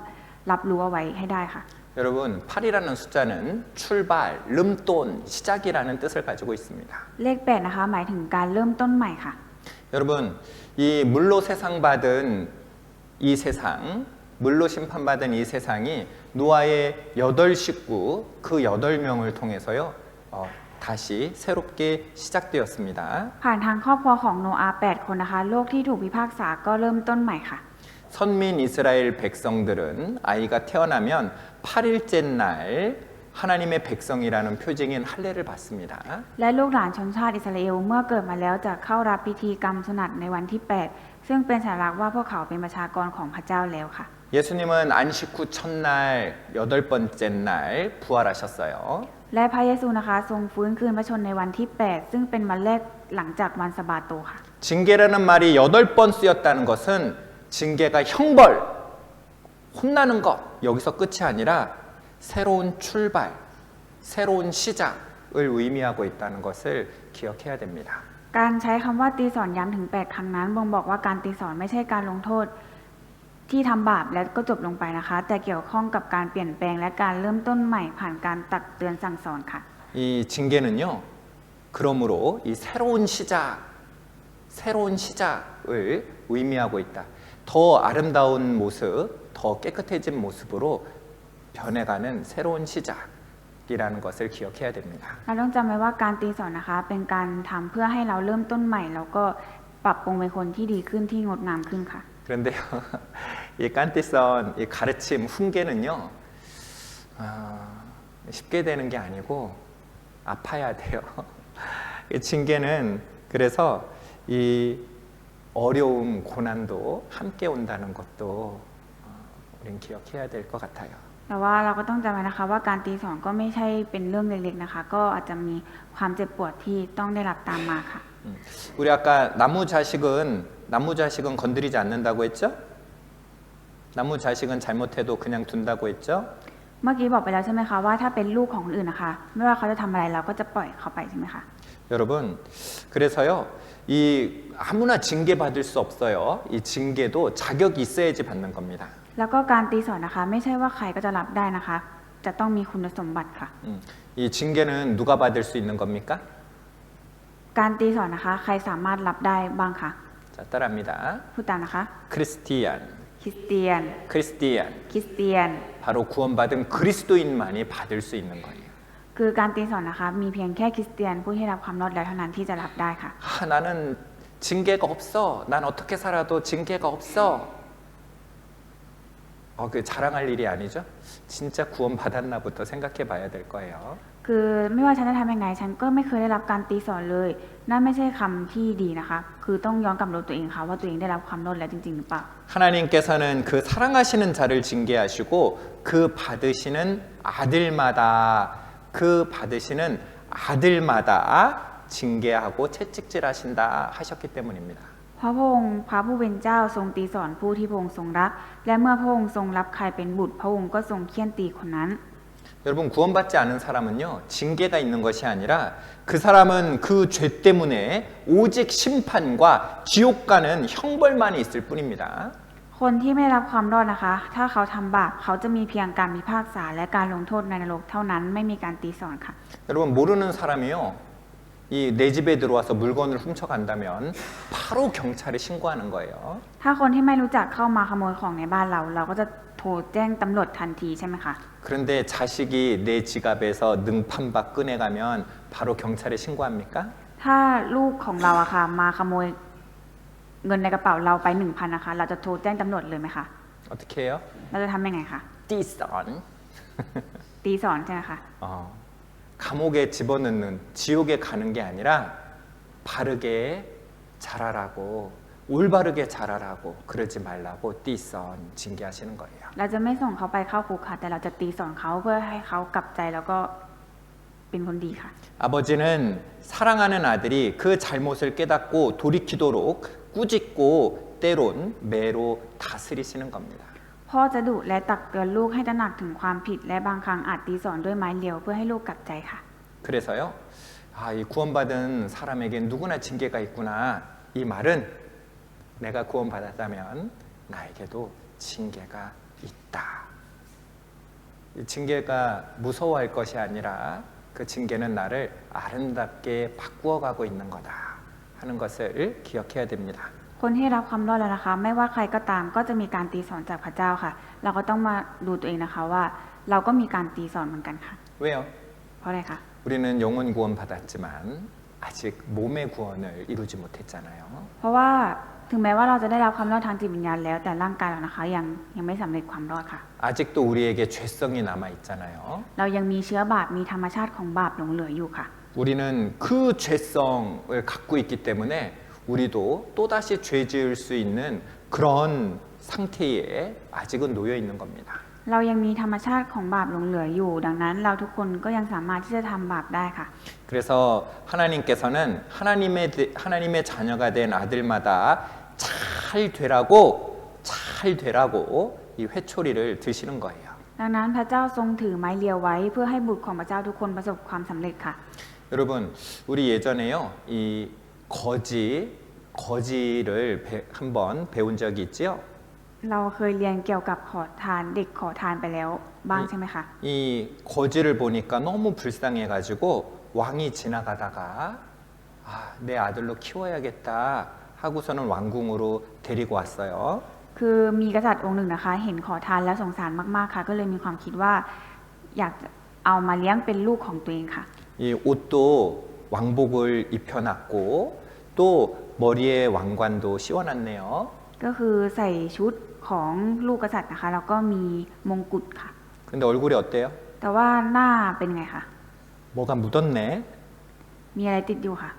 รับรู้เอาไว้ให้ได้ค่ะ 여러분, 8이라는 숫자는 출발, 름돈, 시작이라는 뜻을 가지고 있습니다. เลข 8 นะคะหมายถึงการเริ่มต้นใหม่ค่ะ 여러분, 이 물로 세상받은 이 세상, 물로 심판받은 이 세상이 노아의 8식구, 그 8명을 통해서요, 다시 새롭게 시작되었습니다. ผ่านทางครอบครัวของโนอาห์ 8 คนนะคะโลกที่ถูกพิพากษาก็เริ่มต้นใหม่ค่ะ 선민 이스라엘 백성들은 아이가 태어나면 8일째 날 하나님의 백성이라는 표징인 할례를 받습니다. และลูกหลานชนชาติอิสราเอลเมื่อเกิดมาแล้วจะเข้ารับพิธีกรรมสนัดในวันที่ 8 ซึ่งเป็นสัญลักษณ์ว่าพวกเขาเป็นประชากรของพระเจ้าแล้วค่ะ 예수님은 안식 후 첫날 8번째 날 부활하셨어요. และพระเยซูนะคะทรงฟื้นคืนพระชนในวันที่ 8 ซึ่งเป็นวันแรกหลังจากวันสะบาโตค่ะ 징계라는 말이 8번 쓰였다는 것은 징계가 형벌, 혼나는 것 여기서 끝이 아니라 새로운 출발, 새로운 시작을 의미하고 있다는 것을 기억해야 됩니다. การใช้คำว่าตีสอนย้ำถึง 8 ครั้งนั้นบ่งบอกว่าการตีสอนไม่ใช่การลงโทษที่ทำบาปและก็จบลงไปนะคะแต่เกี่ยวข้องกับการเปลี่ยนแปลงและการเริ่มต้นใหม่ผ่านการตักเตือนสั่งสอนค่ะ 이 징계는요, 그러므로 이 새로운 시작을 의미하고 있다. 더 아름다운 모습, 더 깨끗해진 모습으로 변해가는 새로운 시작이라는 것을 기억해야 됩니다. เราต้องจำไว้ว่าการตีสอนนะคะเป็นการทำเพื่อให้เราเริ่มต้นใหม่แล้วก็ปรับปรุงเป็นคนที่ดีขึ้นที่งดงามขึ้นค่ะ 그런데요, 이 깐띠선 이 가르침 훈계는요, 쉽게 되는 게 아니고 아파야 돼요. 이 징계는 그래서 이 어려움, 고난도 함께 온다는 것도 우린 기억해야 될 것 같아요. แต่ว่าเราก็ต้องจำไว้นะคะว่าการตีสอนก็ไม่ใช่เป็นเรื่องเล็กๆนะคะก็อาจจะมีความเจ็บปวดที่ต้องได้รับตามมาค่ะ 우리 아까 나무 자식은 건드리지 않는다고 했죠? 나무 자식은 잘못해도 그냥 둔다고 했죠? เมื่อกี้บอกไปแล้วใช่ไหมคะว่าถ้าเป็นลูกของคนอื่นนะคะไม่ว่าเขาจะทำอะไรเราก็จะปล่อยเขาไปใช่ไหมคะ 여러분, 그래서요, 이 아무나 징계 받을 수 없어요. 이 징계도 자격이 있어야지 받는 겁니다. แล้วก็การตีสอนนะคะไม่ใช่ว่าใครก็จะรับได้นะคะจะต้องมีคุณสมบัติค่ะ 이 징계는 누가 받을 수 있는 겁니까? การตีสอนนะคะใครสามารถรับได้บ้างคะ 자, 따라합니다. พูดตามนะคะ 크리스티안, คริสเตียน 크리스티안. คริสเตียน 바로 구원받은 그리스도인만이 받을 수 있는 거예요. คือการตีสอนนะคะมีเพียงแค่คริสเตียนผู้ที่รับความรอดแล้วเท่านั้นที่จะรับได้ค่ะ 나는 징계가 없어. 난 어떻게 살아도 징계가 없어. 그 자랑할 일이 아니죠. 진짜 구원받았나부터 생각해 봐야 될 거예요. คือไม่ว่าฉันจะทำยังไงฉันก็ไม่เคยได้รับการตีสอนเลยนั่นไม่ใช่คำที่ดีนะคะคือต้องย้อนกลับดูตัวเองค่ะว่าตัวเองได้รับความรอดแล้วจริงๆหรือเปล่า 하나님께서는 그 사랑하시는 자를 징계하시고 그 받으시는 아들마다 징계하고 채찍질하신다 하셨기 때문입니다. เพราะพระองค์พระผู้เป็นเจ้าทรงตีสอนผู้ที่พระองค์ทรงรักและเมื่อพระองค์ทรงรับใครเป็นบุตรพระองค์ก็ทรงเฆี่ยนตีคนนั้น 여러분 구원받지 않은 사람은요 징계가 있는 것이 아니라 그 사람은 그 죄 때문에 오직 심판과 지옥 가는 형벌만이 있을 뿐입니다. คนที่ไม่รับความรอดนะคะ ถ้าเขาทำบาปเขาจะมีเพียงการพิพากษาและการลงโทษในนรกเท่านั้นไม่มีการตีสอนค่ะ 여러분 모르는 사람이요 이 내 집에 들어와서 물건을 훔쳐간다면 바로 경찰에 신고하는 거예요. ถ้าคนที่ไม่รู้จักเข้ามาขโมยของในบ้านเรา เราก็จะโทรแจ้งตำรวจทันทีใช่ไหมคะ 그런데 자식이 내 지갑에서 능판박 꺼내가면 바로 경찰에 신고합니까? ถ้าลูกของเราอะค่ะมาขโมยเงินในกระเป๋าเราไป 1,000 นะคะ เราจะโทรแจ้งตำรวจเลยไหมคะ 어떻게 해요? เราจะทำยังไงคะ 띠선 ตีสอนใช่ไหมคะ 감옥에 집어넣는 지옥에 가는 게 아니라 바르게 자라라고 올바르게 자라라고 그러지 말라고 띠선 징계하시는 거예요. เราจะไม่ส่งเขาไปเข้าคุกค่ะแต่เราจะตีสอนเขาเพื่อให้เขากลับใจแล้วก็เป็นคนดีค่ะ 아버지는 사랑하는 아들이 그 잘못을 깨닫고 돌이키도록 꾸짖고 때론 매로 다스리시는 겁니다. พ่อจะดุและตักเตือนลูกให้ตระหนักถึงความผิดและบางครั้งอาจตีสอนด้วยไม้เรียวเพื่อให้ลูกกลับใจค่ะ 그래서요, 이 구원받은 사람에게 누구나 징계가 있구나. 이 말은 내가 구원받았다면 나에게도 징계가 있다. 이 징계가 무서워할 것이 아니라 그 징계는 나를 아름답게 바꾸어가고 있는 거다 하는 것을 기억해야 됩니다. คนที่รับความรอดแล้วนะคะ ไม่ว่าใครก็ตามก็จะมีการตีสอนจากพระเจ้าค่ะ เราก็ต้องมาดูตัวเองนะคะว่า เราก็มีการตีสอนเหมือนกันค่ะ 왜요? เพราะอะไรคะ 우리는 영혼 구원 받았지만 아직 몸의 구원을 이루지 못했잖아요. เพราะว่าถึงแม้ว่าเราจะได้รับความรอดทางจิตวิญญาณแล้วแต่ร่างกายเรานะคะ ยังไม่สำเร็จความรอดค่ะ 아직도 우리에게 죄성이 남아 있잖아요. เรายังมีเชื้อบาปมีธรรมชาติของบาปหลงเหลืออยู่ค่ะ 우리는 그 죄성을 갖고 있기 때문에 우리도 또다시 죄 지을 수 있는 그런 상태에 아직은 놓여 있는 겁니다. เรายังมีธรรมชาติของบาปหลงเหลืออยู่ ดังนั้นเราทุกคนก็ยังสามารถที่จะทำบาปได้ค่ะ 그래서 하나님께서는 하나님의 자녀가 된 아들마다 잘 되라고 이 회초리를 드시는 거예요. ดังนั้นพระเจ้าทรงถือไม้เรียวไว้เพื่อให้บุตรของพระเจ้าทุกคนประสบความสำเร็จค่ะ 여러분, 우리 예전에요, 이 거지를 한번 배운 적이 있지요. เราเคยเรียนเกี่ยวกับขอทานเด็กขอทานไปแล้วบ้างใช่ไหมคะ 이 거지를 보니까 너무 불쌍해가지고 왕이 지나가다가 내 아들로 키워야겠다 하고서는 왕궁으로 데리고 왔어요. คือมีกษัตริย์องค์หนึ่งนะคะ เห็นขอทานแล้วสงสารมากๆค่ะ ก็เลยมีความคิดว่าอยากจะเอามาเลี้ยงเป็นลูกของตัวเองค่ะ 이 옷도 왕복을 입혀놨고 또 머리에 왕관도 씌워놨네요. ก็คือใส่ชุดของลูกกษัตริย์นะคะ แล้วก็มีมงกุฎค่ะ 근데 얼굴이 어때요? แต่ว่าหน้าเป็นไงคะ 뭐가 묻었네. มีอะไรติดอยู่ค่ะ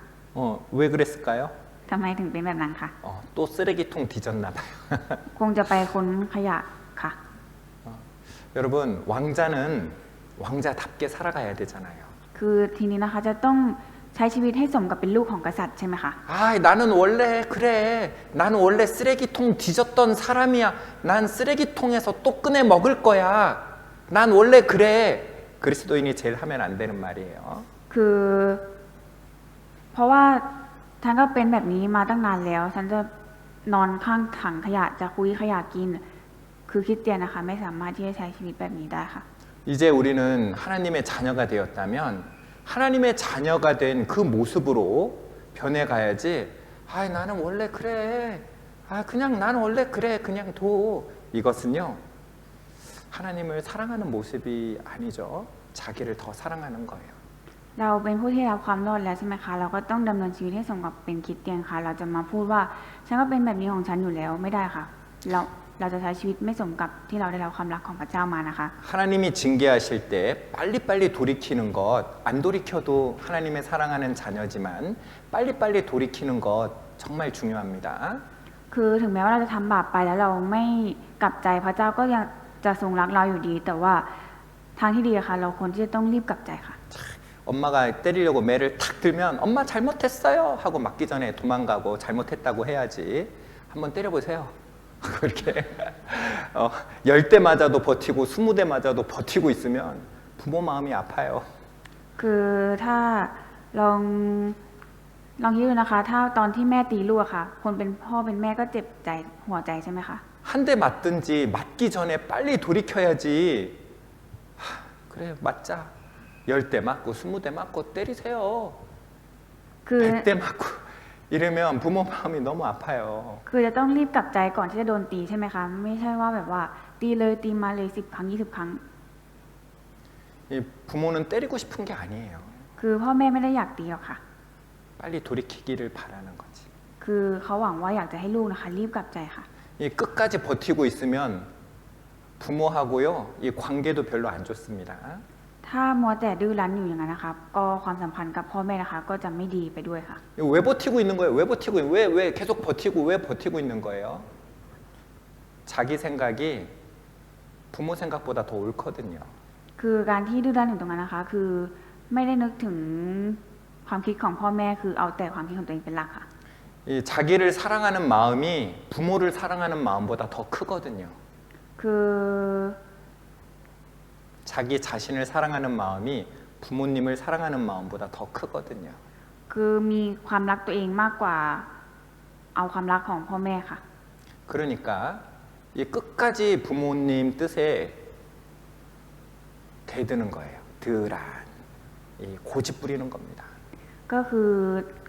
왜 그랬을까요? ทำไมถึงเป็นแบบนั้นคะ 또 쓰레기통 뒤졌나 봐요. คงจะไปค้นขยะค่ะ 여러분, 왕자는 왕자답게 살아가야 되잖아요. คือทีนี้นะคะจะต้องใช้ชีวิตให้สมกับเป็นลูกของกษัตริย์ใช่ไหมคะ 나는 원래 그래. 나는 원래 쓰레기통 뒤졌던 사람이야. 난 쓰레기통에서 또 꺼내 먹을 거야. 난 원래 그래. 그리스도인이 제일 하면 안 되는 말이에요. คือเพราะว่าฉันก็เป็นแบบนี้มาตั้งนานแล้ว ฉันจะนอนข้างถังขยะจะคุยขยะกิน คือคริสเตียนนะคะ ไม่สามารถที่จะใช้ชีวิตแบบนี้ได้ค่ะ 이제 우리는 하나님의 자녀가 되었다면 하나님의 자녀가 된 그 모습으로 변해가야지. 나는 원래 그래. 그냥 나는 원래 그래. 그냥 둬. 이것은요. 하나님을 사랑하는 모습이 아니죠. 자기를 더 사랑하는 거예요. เราเป็นผู้ที่รับความรอดแล้วใช่ไหมคะ เราก็ต้องดำเนินชีวิตให้สมกับเป็นคริสเตียนค่ะ เราจะมาพูดว่าฉันก็เป็นแบบนี้ของฉันอยู่แล้วไม่ได้ค่ะ เราจะใช้ชีวิตไม่สมกับที่เราได้รับความรักของพระเจ้ามานะคะ 하나님이 징계하실 때 빨리빨리 돌이키는 것, 안 돌이켜도 하나님의 사랑하는 자녀지만 빨리빨리 돌이키는 것 정말 중요합니다. คือถึงแม้ว่าเราจะทำบาปไปแล้วเราไม่กลับใจพระเจ้าก็ยังจะทรงรักเราอยู่ดี แต่ว่าทางที่ดีค่ะ เราควรที่จะต้องรีบกลับใจค่ะ 엄마가 때리려고 매를 탁 들면 엄마 잘못했어요 하고 맞기 전에 도망가고 잘못했다고 해야지. 한번 때려보세요. 이렇게 10대 맞아도 버티고 20대 맞아도 버티고 있으면 부모 마음이 아파요. คือถ้าลองลองคิดดูนะคะ ถ้าตอนที่แม่ตีลูกอะค่ะ คนเป็นพ่อเป็นแม่ก็เจ็บใจหัวใจใช่ไหมคะ 한 대 맞든지 맞기 전에 빨리 돌이켜야지. 그래 맞자. 10대 맞고 20대 맞고 때리세요. คือ 100대 맞고 이러면 부모 마음이 너무 아파요. คือจะต้องรีบกลับใจก่อนที่จะโดนตีใช่ไหมคะ ไม่ใช่ว่าแบบว่าตีเลยตีมาเลย10 ครั้ง 20 ครั้ง 이 부모는 때리고 싶은 게 아니에요. คือพ่อแม่ไม่ได้อยากตีหรอกค่ะ 빨리 돌이키기를 바라는 거지. คือเขาหวังว่าอยากจะให้ลูกนะคะ รีบกลับใจค่ะ 이 끝까지 버티고 있으면 부모하고요 이 관계도 별로 안 좋습니다. ถ้ามัวแต่ดื้อรั้นอยู่อย่างนั้นนะคะ ก็ความสัมพันธ์กับพ่อแม่นะคะ ก็จะไม่ดีไปด้วยค่ะ 이거 왜 버티고 있는 거예요? 왜 버티고 왜 계속 버티고 왜 버티고 있는 거예요? 자기 생각이 부모 생각보다 더 옳거든요. คือการที่ดื้อรั้นอยู่ตรงนั้นนะคะ คือไม่ได้นึกถึงความคิดของพ่อแม่คือเอาแต่ความคิดของตัวเองเป็นหลักค่ะ 이 자기를 사랑하는 마음이 부모를 사랑하는 마음보다 더 크거든요. คือ 자기 자신을 사랑하는 마음이 부모님을 사랑하는 마음보다 더 크거든요. คือมีความรักตัวเองมากกว่าเอาความรักของพ่อแม่ค่ะ 그러니까 이 끝까지 부모님 뜻에 대드는 거예요. 드란. 이 고집 부리는 겁니다. ก็คือ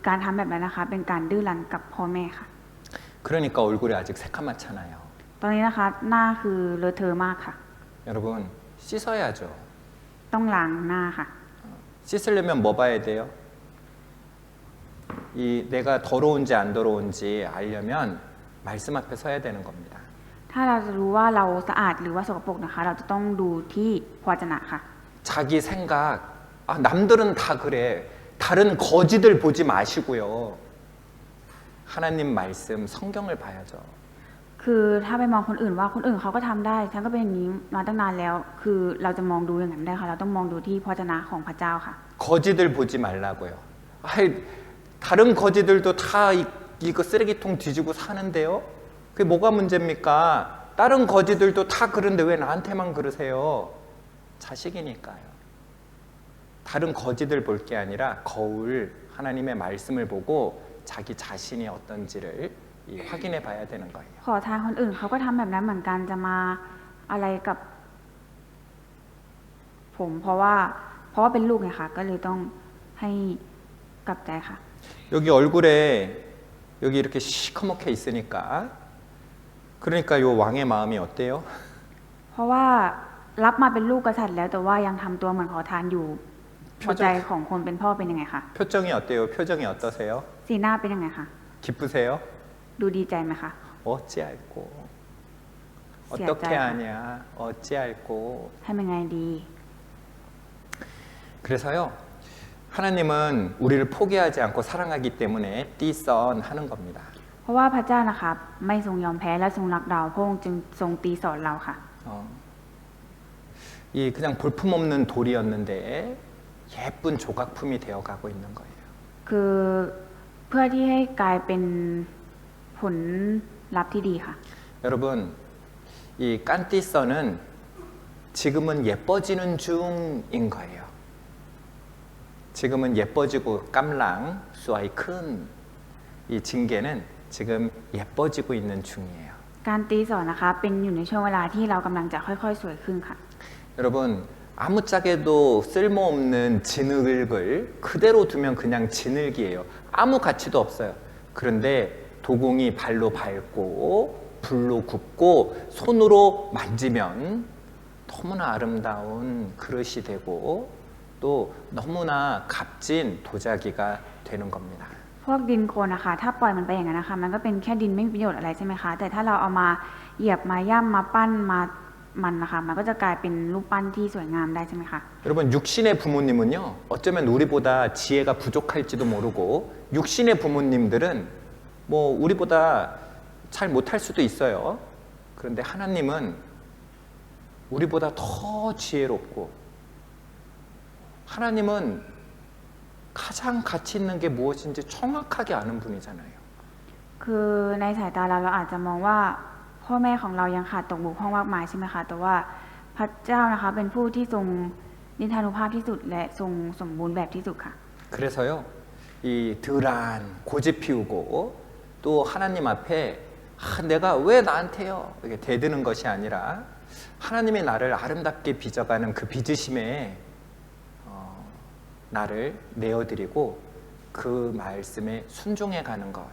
การทำแบบนั้นนะคะ เป็นการดื้อรั้นกับพ่อแม่ค่ะ 그러니까 얼굴이 아직 새카맣잖아요. ตอนนี้นะคะหน้าคือเลอะเทอะมากค่ะ 여러분 씻어야죠. ต้องล้างหน้าค่ะ 씻으려면 뭐 봐야 돼요? 이 내가 더러운지 안 더러운지 알려면 말씀 앞에 서야 되는 겁니다. ถ้าเราจะรู้ว่าเราสะอาดหรือว่าสกปรกนะคะ เราจะต้องดูที่พระวจนะค่ะ 자기 생각, 아, 남들은 다 그래. 다른 거지들 보지 마시고요. 하나님 말씀, 성경을 봐야죠. คือถ้าไปมองคนอื่นว่าคนอื่นเขาก็ทำได้ฉันก็เป็นอย่างนี้มาตั้งนานแล้ว คือเราจะมองดูอย่างนั้นไม่ได้ค่ะ เราต้องมองดูที่พระวจนะของพระเจ้าค่ะ 거지들 보지 말라고요. 아이, 다른 거지들도 다 이거 쓰레기통 뒤지고 사는데요. 그게 뭐가 문제입니까? 다른 거지들도 다 그런데 왜 나한테만 그러세요? 자식이니까요. 다른 거지들 볼 게 아니라 거울 하나님의 말씀을 보고 자기 자신이 어떤지를 확인해 봐야 되는 거예요. ขอทานคนอื่นเขาก็ทำแบบนั้นเหมือนกันจะมาอะไรกับผมเพราะว่าเป็นลูกไงค่ะก็เลยต้องให้กลับใจค่ะ 여기 얼굴에 여기 이렇게 시커멓게 있으니까 그러니까 요 왕의 마음이 어때요? เพราะว่ารับมาเป็นลูกกษัตริย์แล้วแต่ว่ายังทำตัวเหมือนขอทานอยู่หัวใจของคนเป็นพ่อเป็นยังไงคะ 표정이 어때요? 표정이 어떠세요? สีหน้าเป็นยังไงคะ 기쁘세요? ดูดีใจไหมคะ 어찌할꼬 시야자야. 어떻게 하냐 어찌할꼬 ทำยังไงดี 그래서요 하나님은 우리를 포기하지 않고 사랑하기 때문에 띠선 하는 겁니다. เพราะว่าพระเจ้านะคะไม่ทรงยอมแพ้และทรงรักเราพระองค์จึงทรงตีสอนเราค่ะ 이 그냥 볼품없는 돌이었는데 예쁜 조각품이 되어가고 있는 거예요. คือเพื่อที่ให้กลายเป็นผลลัพธ์ที่ดีค่ะ 여러분 이 깐띠선은 지금은 예뻐지는 중인 거예요. 지금은 예뻐지고 깜랑 수아이 큰이 징계는 지금 예뻐지고 있는 중이에요. การตีสอนนะคะเป็นอยู่ในช่วงเวลาที่เรากำลังจะค่อยๆสวยขึ้นค่ะ 여러분 아무짝에도 쓸모없는 진흙을 그대로 두면 그냥 진흙이에요. 아무 가치도 없어요. 그런데 도공이 발로 밟고 불로 굽고 손으로 만지면 너무나 아름다운 그릇이 되고 또 너무나 값진 도자기가 되는 겁니다. พวกดินโคลนนะคะถ้าปล่อยมันไปอย่างนั้นนะคะมันก็เป็นแค่ดินไม่มีประโยชน์อะไรใช่ไหมคะแต่ถ้าเราเอามาเหยียบมาย่ำมาปั้นมามันนะคะมันก็จะกลายเป็นรูปปั้นที่สวยงามได้ใช่ไหมคะ 여러분 육신의 부모님은요 어쩌면 우리보다 지혜가 부족할지도 모르고 육신의 부모님들은 뭐 우리보다 잘 못할 수도 있어요. 그런데 하나님은 우리보다 더 지혜롭고 하나님은 가장 가치 있는 게 무엇인지 정확하게 아는 분이잖아요. คือในสายตาเราอาจจะมองว่าพ่อแม่ของเรายังขาดตกบกพร่องมากมายใช่ไหมคะแต่ว่าพระเจ้านะคะเป็นผู้ที่ทรง นิทานุภาพที่สุดและทรงสมบูรณ์แบบที่สุดค่ะ 그래서요, 이 덜한 고집 피우고 또 하나님 앞에 내가 왜 나한테요? 이렇게 대드는 것이 아니라 하나님이 나를 아름답게 빚어가는 그 빚으심에 나를 내어드리고 그 말씀에 순종해 가는 것,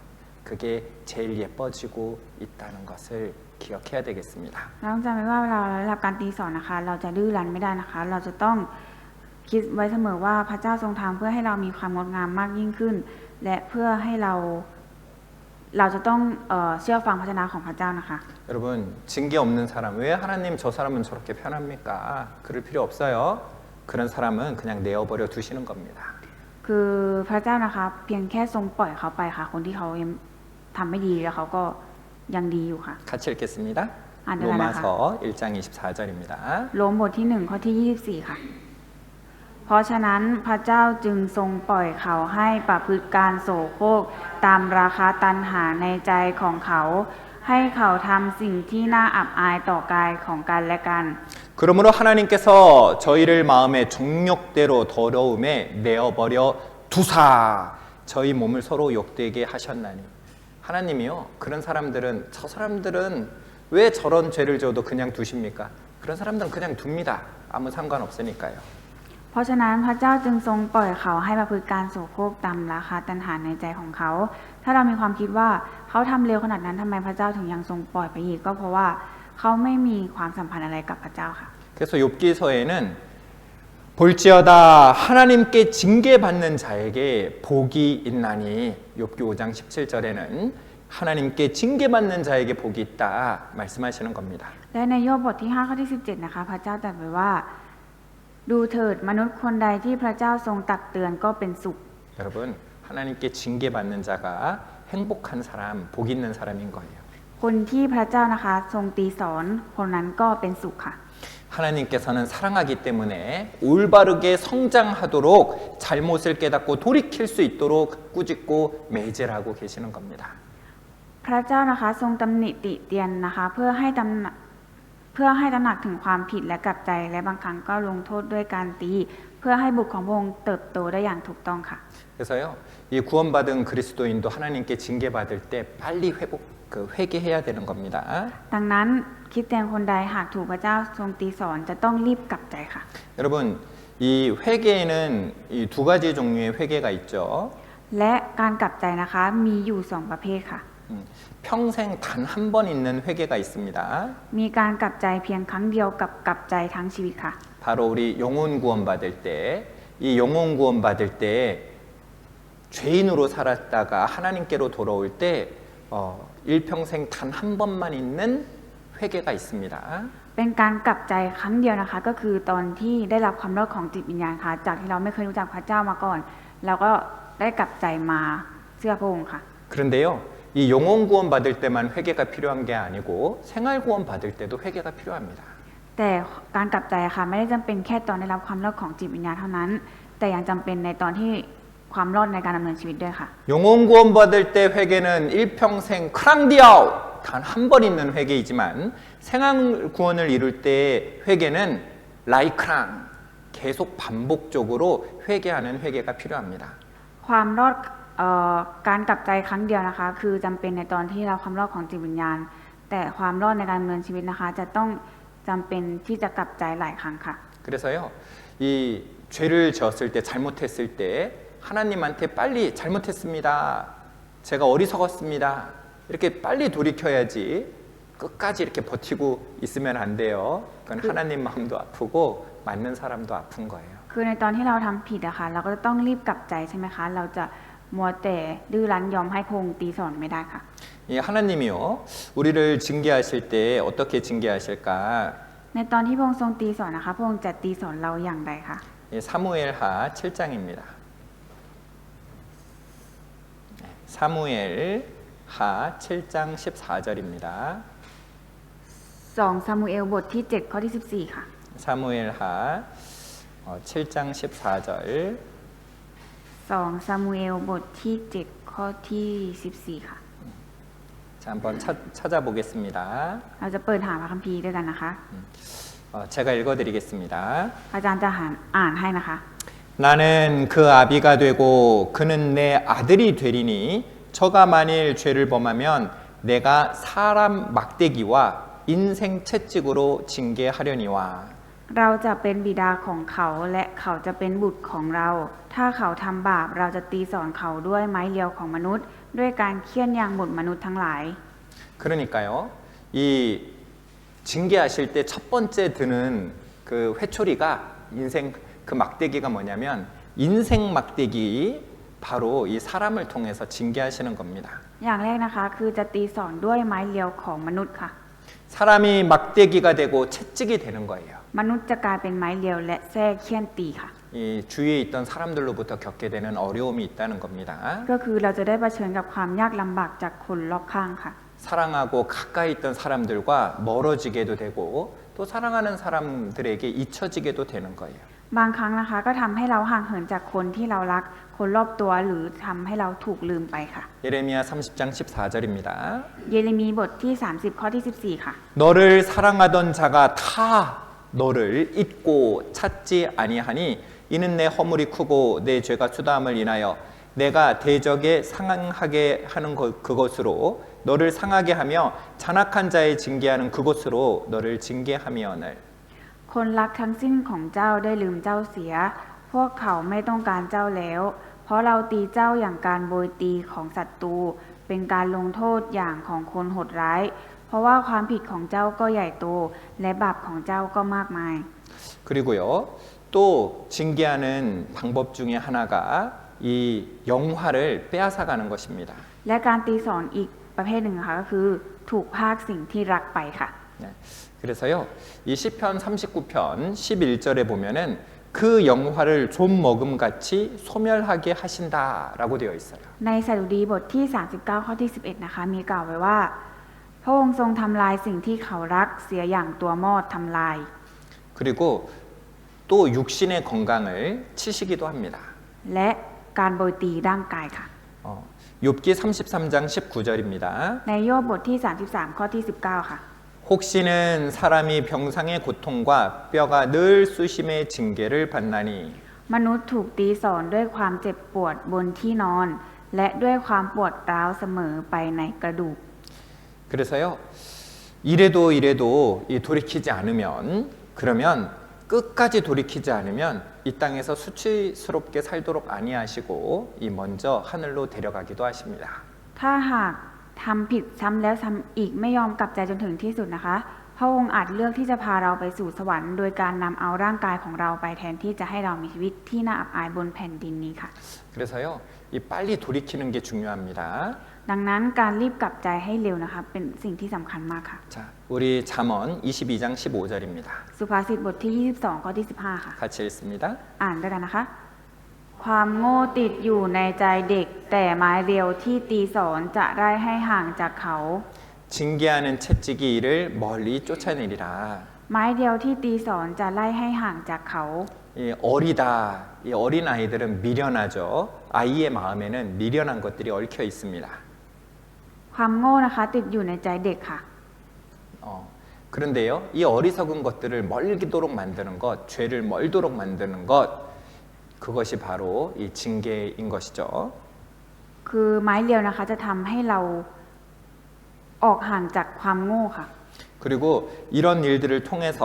그게 제일 예뻐지고 있다는 것을 기억해야 되겠습니다. เราต้องจำไว้ว่าเวลาเราได้รับการตีสอนนะคะ เราจะดื้อรั้นไม่ได้นะคะ เราจะต้องคิดไว้เสมอว่าพระเจ้าทรงทำเพื่อให้เรามีความงดงามมากยิ่งขึ้น และเพื่อให้เราจะต้องเชื่อฟังพระวจนะของพระเจ้านะคะ 여러분, 징계 없는 사람, 왜 하나님 저 사람은 저렇게 편합니까? 그럴 필요 없어요. 그런 사람은 그냥 내어버려 두시는 겁니다. คือพระเจ้านะคะเพียงแค่ทรงปล่อยเขาไปค่ะ คนที่เขายังทำไม่ดีแล้วเขาก็ยังดีอยู่ค่ะ 같이 읽겠습니다. 아, 네, 로마서 1장 24절입니다. โรมบทที่1ข้อที่24ค่ะ เพราะฉะนั้นพระเจ้าจึงทรงปล่อยเขาให้ประพฤติการโสโครกตามราคะตัณหาในใจของเขา ให้เขาทำสิ่งที่น่าอับอายต่อกายของกันและกัน 그러므로 하나님께서 저희를 마음의 정욕대로 더러움에 내어버려 두사 저희 몸을 서로 욕되게 하셨나니. 하나님이요, 그런 사람들은 저 사람들은 왜 저런 죄를 져도 그냥 두십니까? 그런 사람들은 그냥 둡니다. 아무 상관없으니까요. เพราะฉะนั้นพระเจ้าจึงทรงปล่อยเขาให้ประพฤติการโสโครกตามราคะตัณหาในใจของเขา ถ้าเรามีความคิดว่าเขาทำเร็วขนาดนั้นทำไมพระเจ้าถึงยังทรงปล่อยไปอีกก็เพราะว่าเขาไม่มีความสัมพันธ์อะไรกับพระเจ้าค่ะ 그래서 욥기서에는 볼지어다 하나님께 징계받는 자에게 복이 있나니 욥기 5장 17절에는 하나님께 징계받는 자에게 복이 있다 말씀하시는 겁니다. และในโยบบทที่5ข้อที่17นะคะพระเจ้าตรัสไว้ว่าดูเถิดมนุษย์คนใดที่พระเจ้าทรงตักเตือนก็เป็นสุข 여러분, 하나님께 징계받는 자가 행복한 사람, 복 있는 사람인 거예요. คนที่พระเจ้านะคะทรงตีสอนคนนั้นก็เป็นสุขค่ะ 하나님께서는 사랑하기 때문에 올바르게 성장하도록 잘못을 깨닫고 돌이킬 수 있도록 꾸짖고 매질하고 계시는 겁니다. พระเจ้านะคะทรงตำหนิติเตียนนะคะเพื่อให้ตระหนักถึงความผิดและกลับใจและบางครั้งก็ลงโทษด้วยการตีเพื่อให้บุตรของพระองค์เติบโตได้อย่างถูกต้องค่ะ 그래서요, 이 구원받은 그리스도인도 하나님께 징계받을 때 빨리 회개해야 되는 겁니다. ดังนั้นคริสเตียนคนใดหากถูกพระเจ้าทรงตีสอนจะต้องรีบกลับใจค่ะ 여러분, 이 회개에는 이 두 가지 종류의 회개가 있죠. และการกลับใจนะคะมีอยู่2ประเภทค่ะ 평생 단 한 번 있는 회개가 있습니다. มีการกลับใจเพียงครั้งเดียวกับกลับใจทั้งชีวิตค่ะ 바로 우리 영혼 구원 받을 때, 이 영혼 구원 받을 때 죄인으로 살았다가 하나님께로 돌아올 때 일평생 단 한 번만 있는 회개가 있습니다. เป็นการกลับใจครั้งเดียวนะคะก็คือตอนที่ได้รับความรอดของจิตวิญญาณค่ะจากที่เราไม่เคยรู้จักพระเจ้ามาก่อนเราก็ได้กลับใจมาเชื่อพระองค์ค่ะ 그런데요, 이 영혼 구원 받을 때만 회개가 필요한 게 아니고 생활 구원 받을 때도 회개가 필요합니다. แต่การกลับใจค่ะไม่ได้จำเป็นแค่ตอนได้รับความรอดของจิตวิญญาณเท่านั้น แต่ยังจำเป็นในตอนที่ความรอดในการดำเนินชีวิตด้วยค่ะ 영혼 구원 받을 때 회개는 일평생 크랑디아오 단 한 번 있는 회개이지만 생활 구원을 이룰 때 회개는 라이크랑 계속 반복적으로 회개하는 회개가 필요합니다. ความรอดการกลับใจครั้งเดียวนะคะคือจำเป็นในตอนที่เราความรอดของจิตวิญญาณ แต่ความรอดในการดำเนินชีวิตนะคะจะต้องจำเป็นที่จะกลับใจหลายครั้งค่ะ 그래서요, 이 죄를 지었을 때 잘못했을 때 하나님한테 빨리 잘못했습니다. 제가 어리석었습니다. 이렇게 빨리 돌이켜야지 끝까지 이렇게 버티고 있으면 안 돼요. 그건 하나님 마음도 아프고 맞는 사람도 아픈 거예요. คือในตอนที่เราทำผิดอะค่ะเราก็จะต้องรีบกลับใจใช่ไหมคะเราจะมัวแต่ดื้อรั้นยอมให้พระองค์ตีสอนไม่ได้ค่ะ 이 하나님이요, 우리를 징계하실 때 어떻게 징계하실까? ในตอนที่พระองค์ทรงตีสอนนะคะพระองค์จะตีสอนเราอย่างไรคะ 사무엘하 7장입니다. 사무엘하 7장 14절입니다. 2 ซามูเอลบทที่7ข้อที่14ค่ะ 사무엘하 7장 14절 2 ซามูเอลบทที่7ข้อที่14ค่ะ 자, 한번 찾아보겠습니다. เราจะเปิดหาพระคัมภีร์ด้วยกันนะคะ 제가 읽어드리겠습니다. อาจารย์จะอ่านให้นะคะ 나는 그 아비가 되고 그는 내 아들이 되리니 저가 만일 죄를 범하면 내가 사람 막대기와 인생 채찍으로 징계하려니와 เราจะเป็นบิดาของเขาและเขาจะเป็นบุตรของเรา ถ้าเขาทำบาปเราจะตีสอนเขาด้วยไม้เรียวของมนุษย์ ด้วยการเฆี่ยนอย่างบุตรมนุษย์ทั้งหลาย 그러니까요 이 징계하실 때 첫 번째 드는 그 회초리가 인생 그 막대기가 뭐냐면 인생 막대기 바로 이 사람을 통해서 징계하시는 겁니다. อย่างแรกนะคะคือจะตีสอนด้วยไม้เรียวของมนุษย์ค่ะ 사람이 막대기가 되고 채찍이 되는 거예요. มนุษย์จะกลายเป็นไม้เรียวและแส้เฆี่ยนตีค่ะ 이 주위에 있던 사람들로부터 겪게 되는 어려움이 있다는 겁니다. ก็คือเราจะได้เผชิญกับความยากลำบากจากคนรอบข้างค่ะ 사랑하고 가까이 있던 사람들과 멀어지게도 되고 또 사랑하는 사람들에게 잊혀지게도 되는 거예요. บางครั้งนะคะก็ทำให้เราห่างเหินจากคนที่เรารักคนรอบตัวหรือทำให้เราถูกลืมไปค่ะ 예레미야 30장 14절입니다. เยเรมีบทที่ 30 ข้อที่ 14 ค่ะ 너를 사랑하던 자가 다 너를 잊고 찾지 아니하니 이는 내 허물이 크고 내 죄가 수다함을 인하여 내가 대적에 상하게 하는 그것으로 너를 상하게 하며 잔악한 자의 징계하는 그것으로 너를 징계하며늘 คนรักทั้งสิ้นของเจ้าได้ลืมเจ้าเสีย พวกเขาไม่ต้องการเจ้าแล้ว เพราะเราตีเจ้าอย่างการโบยตีของศัตรูเป็นการลงโทษอย่างของคนโหดร้าย เพราะว่าความผิดของเจ้าก็ใหญ่โตและบาปของเจ้าก็มากมาย 그리고요 또 징계하는 방법 중에 하나가 이 영화를 빼앗아가는 것입니다. และการตีสอนอีกประเภทหนึ่งค่ะก็คือถูกพรากสิ่งที่รักไปค่ะ 네. 그래서요 이 시편 39편 11절에 보면은 그 영화를 좀 먹음같이 소멸하게 하신다라고 되어 있어요. ในสดุดีบทที่ 39 ข้อที่ 11 นะคะมีกล่าวไว้ว่า พระองค์ทรงทำลายสิ่งที่เขารักเสียอย่างตัวมอดทำลาย 그리고 또 육신의 건강을 치시기도 합니다. และการโบยตีร่างกายค่ะ 욥기 33장 19절입니다. ในโยบบทที่ 33 ข้อที่ 19 ค่ะ 혹시는 사람이 병상의 고통과 뼈가 늘 쑤심의 징계를 받나니 มนุษย์ถูกตีสอนด้วยความเจ็บปวดบนที่นอน และด้วยความปวดร้าวเสมอไปในกระดูก 그래서요 이래도 이 돌이키지 않으면 그러면 끝까지 돌이키지 않으면 이 땅에서 수치스럽게 살도록 아니하시고 이 먼저 하늘로 데려가기도 하십니다. ถ้าหากทำผิดซ้ำแล้วซ้ำอีกไม่ยอมกลับใจจนถึงที่สุดนะคะ พระองค์อาจเลือกที่จะพาเราไปสู่สวรรค์โดยการนำเอาร่างกายของเราไปแทนที่จะให้เรามีชีวิตที่น่าอับอายบนแผ่นดินนี้ค่ะ 그래서요 이 빨리 돌이키는 게 중요합니다. ดังนั้นการรีบกลับใจให้เร็วนะคะเป็นสิ่งที่สำคัญมากค่ะ 자, 우리 잠언 22장 15절입니다. สุภาษิตบทที่ 22 ข้อที่ 15 ค่ะ 같이 읽습니다. อ่านด้วยกันนะคะ ความโง่ติดอยู่ในใจเด็ก แต่ไม้เรียวที่ตีสอนจะได้ให้ห่างจากเขา 징계하는 채찍이 이를 멀리 쫓아내리라. ไม้เดียวที่ตีสอนจะไล่ให้ห่างจากเขา 이 어리다. 이 어린 아이들은 미련하죠. 아이의 마음에는 미련한 것들이 얽혀 있습니다. ความโง่นะคะติดอยู่ในใจเด็กค่ะ 그런데요, 이 어리석은 것들을 멀도록 만드는 것, 죄를 멀도록 만드는 것, 그것이 바로 이 징계인 것이죠. คือไม้เรียวนะคะจะทำให้เราออกห่างจากความโง่ค่ะ 그리고 이런 일들을 통해서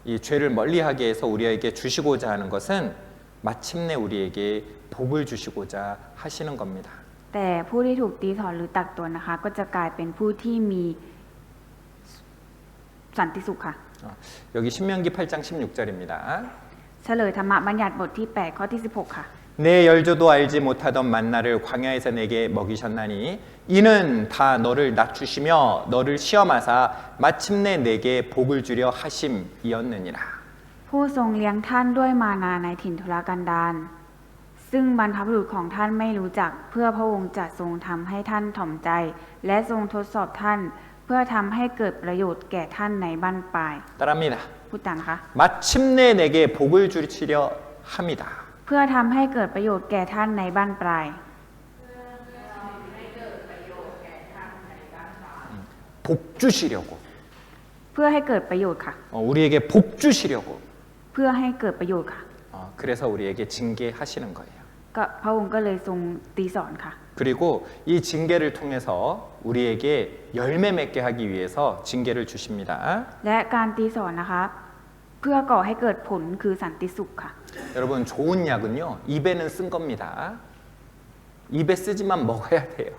이 죄를 멀리하게 해서 우리에게 주시고자 하는 것은 마침내 우리에게 복을 주시고자 하시는 겁니다. แต่ผู้ที่ถูกตีสอนหรือตักเตือนนะคะ ก็จะกลายเป็นผู้ที่มีสันติสุขค่ะ 여기 신명기 8장 16절입니다. เฉลยธรรมบัญญัติบทที่ 8 ข้อที่ 16 ค่ะ 내 열조도 알지 못하던 만나를 광야에서 내게 먹이셨나니 이는 다 너를 낮추시며 너를 시험하사 마침내 내게 복을 주려 하심이었느니라. ผู้ทรงเลี้ยงท่านด้วยมานาในถิ่นทุรกันดารซึ่งบรรพบุรุษของท่านไม่รู้จักเพื่อพระองค์จะทรงทำให้ท่านถ่อมใจ และทรงทดสอบท่าน เพื่อทำให้เกิดประโยชน์แก่ท่านในบั้นปลาย 따라합니다. พูดตามนะคะ 마침내 내게 복을 주시려 합니다. เพื่อทำให้เกิดประโยชน์แก่ท่านในบั้นปลาย 복 주시려고. เพื่อให้เกิดประโยชน์ค่ะ 우리에게 복 주시려고. เพื่อให้เกิดประโยชน์ค่ะ 그래서 우리에게 징계하시는 거예요. ก็พระองค์ก็เลยทรงตีสอนค่ะ 그리고 이 징계를 통해서 우리에게 열매 맺게 하기 위해서 징계를 주십니다. และการตีสอนนะคะ เพื่อก่อให้เกิดผลคือสันติสุขค่ะ 여러분 좋은 약은요 입에는 쓴 겁니다. 입에 쓰지만 먹어야 돼요.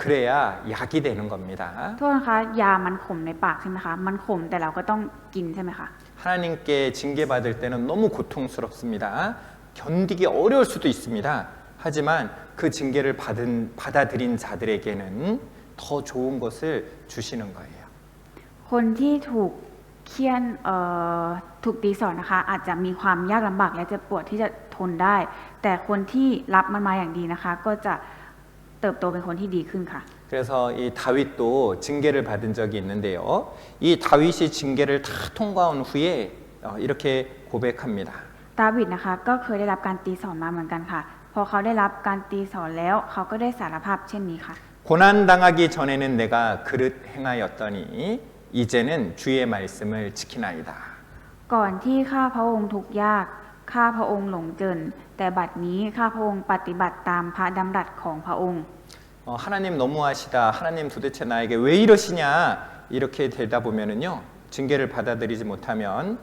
그래야 약이 되는 겁니다. โทษนะคะยามันขมในปากใช่ไหมคะมันขมแต่เราก็ต้องกินใช่ไหมคะ 하나님께 징계받을 때는 너무 고통스럽습니다. 견디기 어려울 수도 있습니다. 하지만 그 징계를 받아들인 자들에게는 더 좋은 것을 주시는 거예요. คนที่ถูกเคี่ยนถูกตีสอนนะคะ อาจจะมีความยากลำบากและเจ็บปวดที่จะทนได้ แต่คนที่รับมันมาอย่างดีนะคะ ก็จะเติบโตเป็นคนที่ดีขึ้นค่ะ 그래서 이 다윗도 징계를 받은 적이 있는데요. 이 다윗이 징계를 다 통과한 후에 이렇게 고백합니다. ดาวิดนะคะก็เคยได้รับการตีสอนมาเหมือนกันค่ะ พอเขาได้รับการตีสอนแล้วเขาก็ได้สารภาพเช่นนี้ค่ะ 고난 당하기 전에는 내가 그릇 행하였더니 이제는 주의 말씀을 지키나이다. ก่อนที่ข้าพระองค์ทุกข์ยากข้าพระองค์หลงเกินแต่บัดนี้ข้าพระองค์ปฏิบัติตามพระดำรัสของพระองค์ 하나님 너무하시다. 하나님 도대체 나에게 왜 이러시냐? 이렇게 되다 보면은요. 징계를 받아들이지 못하면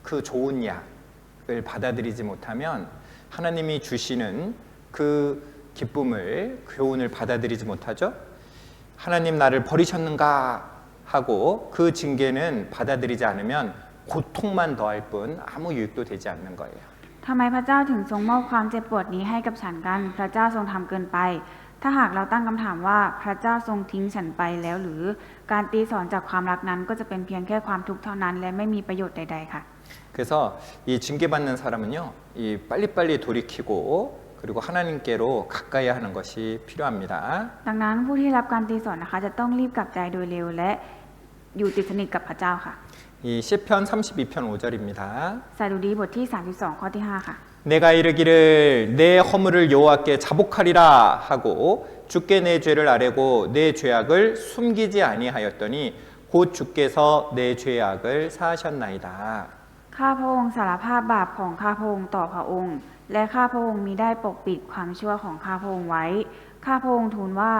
그 좋은 약을 받아들이지 못하면 하나님이 주시는 그 기쁨을 교훈을 받아들이지 못하죠. 하나님 나를 버리셨는가 하고 그 징계는 받아들이지 않으면 고통만 더할 뿐 아무 유익도 되지 않는 거예요. ทำไมพระเจ้าถึงทรงมอบความเจ็บปวดนี้ให้กับฉันกัน พระเจ้าทรงทำเกินไป ถ้าหากเราตั้งคำถามว่าพระเจ้าทรงทิ้งฉันไปแล้วหรือการตีสอนจากความรักนั้นก็จะเป็นเพียงแค่ความทุกข์เท่านั้นและไม่มีประโยชน์ใดๆค่ะ 그래서 이 징계받는 사람은요, 이 빨리빨리 돌이키고 그리고 하나님께로 가까이 하는 것이 필요합니다. ดังนั้นผู้ที่รับการตีสอนนะคะจะต้องรีบกลับใจโดยเร็วและอยู่ติดสนิทกับพระเจ้าค่ะ 이 시편 32편 5절입니다. สดุดีบทที่32ข้อที่5ค่ะ 내가 이르기를 내 허물을 여호와께 자복하리라 하고 주께 내 죄를 아뢰고 내 죄악을 숨기지 아니하였더니 곧 주께서 내 죄악을 사하셨나이다. ข้าพระองค์สารภาพบาปของข้าพระองค์ต่อพระองค์ และข้าพระองค์มิได้ปกปิดความชั่วของข้าพระองค์ไว้ ข้าพระองค์ทูลว่า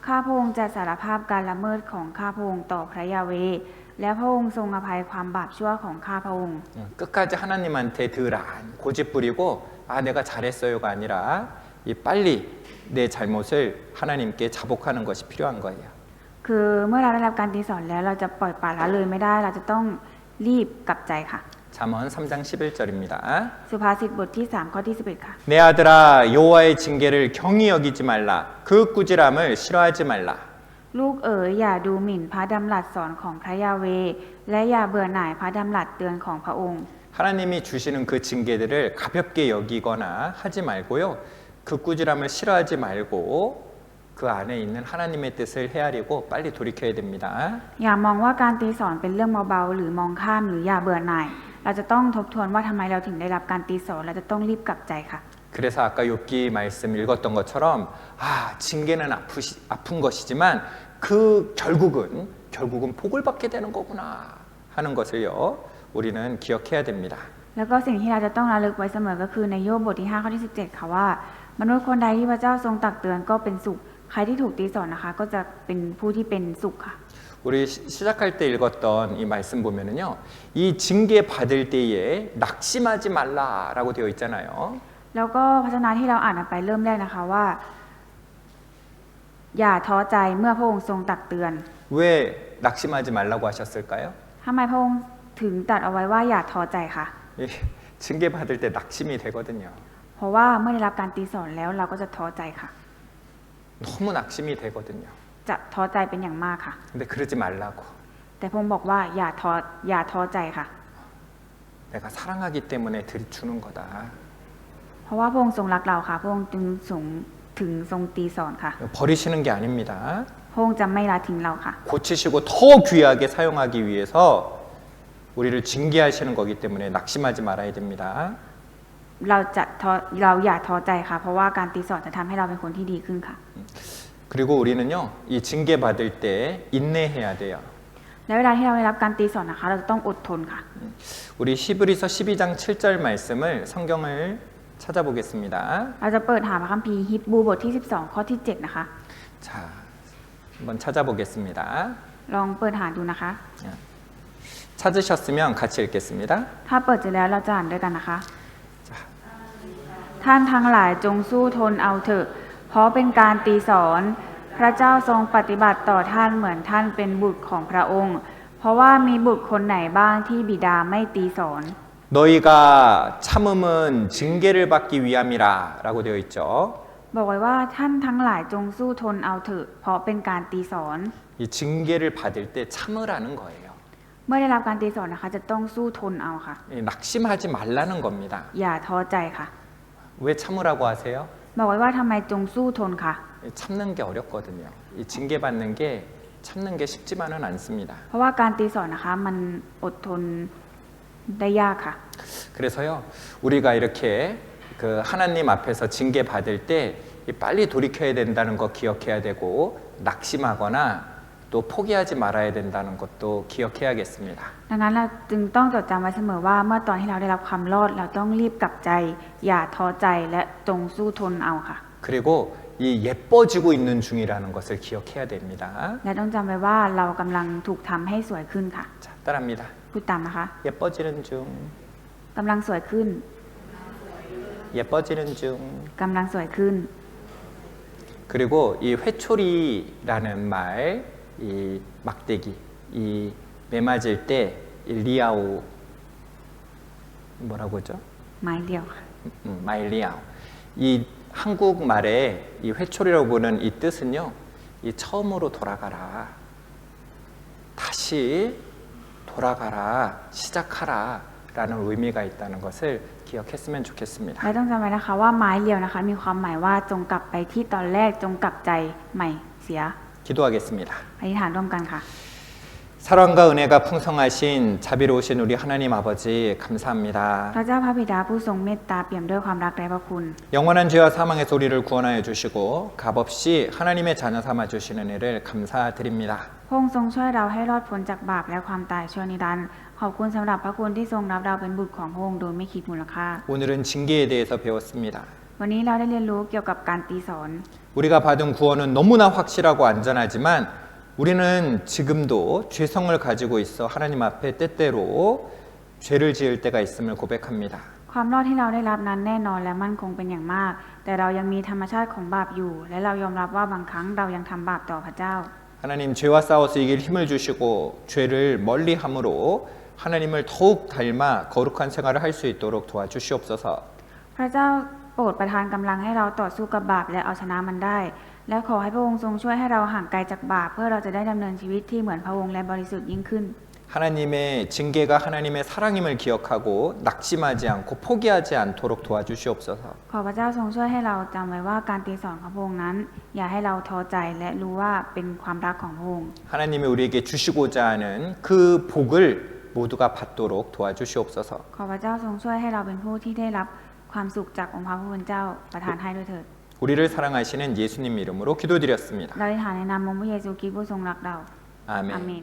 ข้าพระองค์จะสารภาพการละเมิดของข้าพระองค์ต่อพระยาเวห์และพระองค์ทรงอภัยความบาปชั่วของข้าพระองค์ 끝까지 하나님한테 덜 고집 부리고 내가 잘했어요가 아니라 이 빨리 내 잘못을 하나님께 자복하는 것이 필요한 거예요. คือเมื่อเราได้รับการตีสอนแล้วเราจะปล่อยปละละเลยไม่ได้เราจะต้องรีบกลับใจค่ะ 잠언 3장 11절입니다. สุภาษิตบทที่3ข้อที่11ค่ะ 내 아들아 여호와의 징계를 경히 여기지 말라. 그 꾸지람을 싫어하지 말라. ลูกเอ๋ยอย่าดูหมิ่นพระดำรัสสอนของพระยาเวห์และอย่าเบื่อหน่ายพระดำรัสเตือนของพระองค์ 하나님이 주시는 그 징계들을 가볍게 여기거나 하지 말고요. 그 꾸지람을 싫어하지 말고 그 안에 있는 하나님의 뜻을 헤아리고 빨리 돌이켜야 됩니다. อย่ามองว่าการตีสอนเป็นเรื่องเบาๆหรือมองข้ามหรืออย่าเบื่อหน่าย เราจะต้องทบทวนว่าทำไมเราถึงได้รับการตีสอนเราจะต้องรีบกลับใจค่ะ 그래서 아까 욥기 말씀 읽었던 것처럼 징계는 아픈 것이지만 그 결국은 복을 받게 되는 거구나 하는 것을요 우리는 기억해야 됩니다. แล้วก็สิ่งที่เราจะต้องระลึกไว้เสมอก็คือในโยบบทที่5ข้อที่17ค่ะว่ามนุษย์คนใดที่พระเจ้าทรงตักเตือนก็เป็นสุขใครที่ถูกตีสอนนะคะก็จะเป็นผู้ที่เป็นสุขค่ะ 우리 시작할 때 읽었던 이 말씀 보면은요 이 징계 받을 때에 낙심하지 말라라고 되어 있잖아요. แล้วก็พระชนะที่เราอ่านไปเริ่มแรกนะคะว่าอย่าท้อใจเมื่อพระองค์ทรงตักเตือน 왜 낙심하지 말라고 하셨을까요? ทำไมพระองค์ถึงตรัสเอาไว้ว่าอย่าท้อใจค่ะ 징계 받을 때 낙심이 되거든요. เพราะว่าเมื่อได้รับการตีสอนแล้วเราก็จะท้อใจค่ะ 너무 낙심이 되거든요. จะท้อใจเป็นอย่างมากค่ะ 근데 그러지 말라고. แต่พระองค์บอกว่าอย่าท้อใจค่ะ 내가 사랑하기 때문에 들이주는 거다. เพราะว่าพระองค์ทรงรักเราค่ะพระองค์จึงถึงทรงตีสอนค่ะ 버리시는 게 아닙니다. พระองค์จะไม่ละทิ้งเราค่ะ 고치시고 더 귀하게 사용하기 위해서 우리를 징계하시는 거기 때문에 낙심하지 말아야 됩니다. เราอย่าท้อใจค่ะ เพราะว่าการตีสอนจะทำให้เราเป็นคนที่ดีขึ้นค่ะ 그리고 우리는요 이 징계 받을 때 인내해야 돼요. และเวลาที่เราได้รับการตีสอนนะคะ เราจะต้องอดทนค่ะ 우리 히브리서 12장 7절 말씀을 성경을 찾아보겠습니다. เราจะเปิดหาพระคัมภีร์ฮิบรูบทที่ 12 ข้อที่ 7 นะคะ 자, 한번 찾아보겠습니다. ลองเปิดหาดูนะคะ 찾으셨으면 같이 읽겠습니다. ถ้าเปิดเจอแล้วเราจะอ่านด้วยกันนะคะ ท่านทั้งหลายจงสู้ทนเอาเถอะ เพราะเป็นการตีสอน พระเจ้าทรงปฏิบัติต่อท่านเหมือนท่านเป็นบุตรของพระองค์ เพราะว่ามีบุตรคนไหนบ้างที่บิดาไม่ตีสอน 너희가 참음은 징계를 받기 위함이라 라고 되어 있죠. บอกไว้ว่าท่านทั้งหลายจงสู้ทนเอาเถอะ เพราะเป็นการตีสอน 이 징계를 받을 때 참으라는 거예요. เมื่อได้รับการตีสอนนะคะ จะต้องสู้ทนเอาค่ะ 낙심하지 말라는 겁니다. อย่าท้อใจค่ะ 왜 참으라고 하세요? บอกไว้ว่าทำไมจงสู้ทนค่ะ 참는 게 어렵거든요. 이 징계받는 게 참는 게 쉽지만은 않습니다. เพราะว่าการตีสอนนะคะ มันอดทนได้ยากค่ะ 그래서요, 우리가 이렇게 그 하나님 앞에서 징계 받을 때 빨리 돌이켜야 된다는 거 기억해야 되고 낙심하거나 또 포기하지 말아야 된다는 것도 기억해야겠습니다. ดังนั้นเราจึงต้องจดจำไว้เสมอว่าเมื่อตอนที่เราได้รับความรอดเราต้องรีบกลับใจ อย่าท้อใจและจงสู้ทนเอาค่ะ 그리고 이 예뻐지고 있는 중이라는 것을 기억해야 됩니다. และต้องจำไว้ว่าเรากำลังถูกทำให้สวยขึ้นค่ะ 자, 따라합니다. พูดตามนะคะ 예뻐지는 중, กำลังสวยขึ้น 예뻐지는 중. กำลังสวยขึ้น 그리고 이 회초리라는 말, 이 막대기, 이 매맞을 때 이 리아오 뭐라고 하죠? ไม้เดียวค่ะ 마일리아오. 이 한국말에 이 회초리라고 보는 이 뜻은요, 이 처음으로 돌아가라, 다시 돌아가라, 시작하라라는 의미가 있다는 것을 기억했으면 좋겠습니다. และต้องจำไว้นะคะว่าไม้เดียวนะคะ มีความหมายว่าจงกลับไปที่ตอนแรกจงกลับใจใหม่เสีย 기도하겠습니다. อธิษฐานร่วมกันค่ะ 사랑과 은혜가 풍성하신 자비로우신 우리 하나님 아버지 감사합니다. พระเจ้าพระบิดาผู้ทรงเมตตาเปี่ยมด้วยความรักและพระคุณ 영원한 죄와 사망에서 우리를 구원하여 주시고 값없이 하나님의 자녀 삼아 주시는 은혜를 감사드립니다. พระองค์ทรงช่วยเราให้รอดพ้นจากบาปและความตายชั่วนิรันดร์ขอบคุณสำหรับพระคุณที่ทรงรับเราเป็นบุตรของพระองค์โดยไม่คิดมูลค่า 오늘은 징계에 대해서 배웠습니다. วันนี้เราได้เรียนรู้เกี่ยวกับการตีสอน 우리가 받은 구원은 너무나 확실하고 안전하지만 우리는 지금도 죄성을 가지고 있어 하나님 앞에 때때로 죄를 지을 때가 있음을 고백합니다. ความรอดที่เราได้รับนั้นแน่นอนและมั่นคงเป็นอย่างมาก แต่เรายังมีธรรมชาติของบาปอยู่ และเรายอมรับว่าบางครั้งเรายังทำบาปต่อพระเจ้า 하나님 죄와 싸워서 이길 힘을 주시고 죄를 멀리 함으로 하나님을 더욱 닮아 거룩한 생활을 할 수 있도록 도와주시옵소서. พระเจ้าโปรดประทานกำลังให้เราต่อสู้กับบาปและเอาชนะมันได้ และขอให้พระองค์ทรงช่วยให้เราห่างไกลจากบาปเพื่อเราจะได้ดำเนินชีวิตที่เหมือนพระองค์และบริสุทธิ์ยิ่งขึ้น 하나님의 징계가 하나님의 사랑임을 기억하고 낙심하지 않고 포기하지 않도록 도와주시옵소서. ขอพระเจ้าทรงช่วยให้เราจำไว้ว่าการตีสอนของพระองค์นั้น อย่าให้เราท้อใจและรู้ว่าเป็นความรักของพระองค์ 하나님이 우리에게 주시고자 하는 그 복을 모두가 받도록 도와주시옵소서. ขอพระเจ้าทรงช่วยให้เราเป็นผู้ที่ได้รับความสุขจากองค์พระผู้เป็นเจ้าประทานให้ด้วยเถิด 우리를 사랑하시는 예수님 이름으로 기도드렸습니다. เราได้ฐานในนามองค์พระเยซูคริสต์ผู้ทรงรักเรา 아멘. อาเมน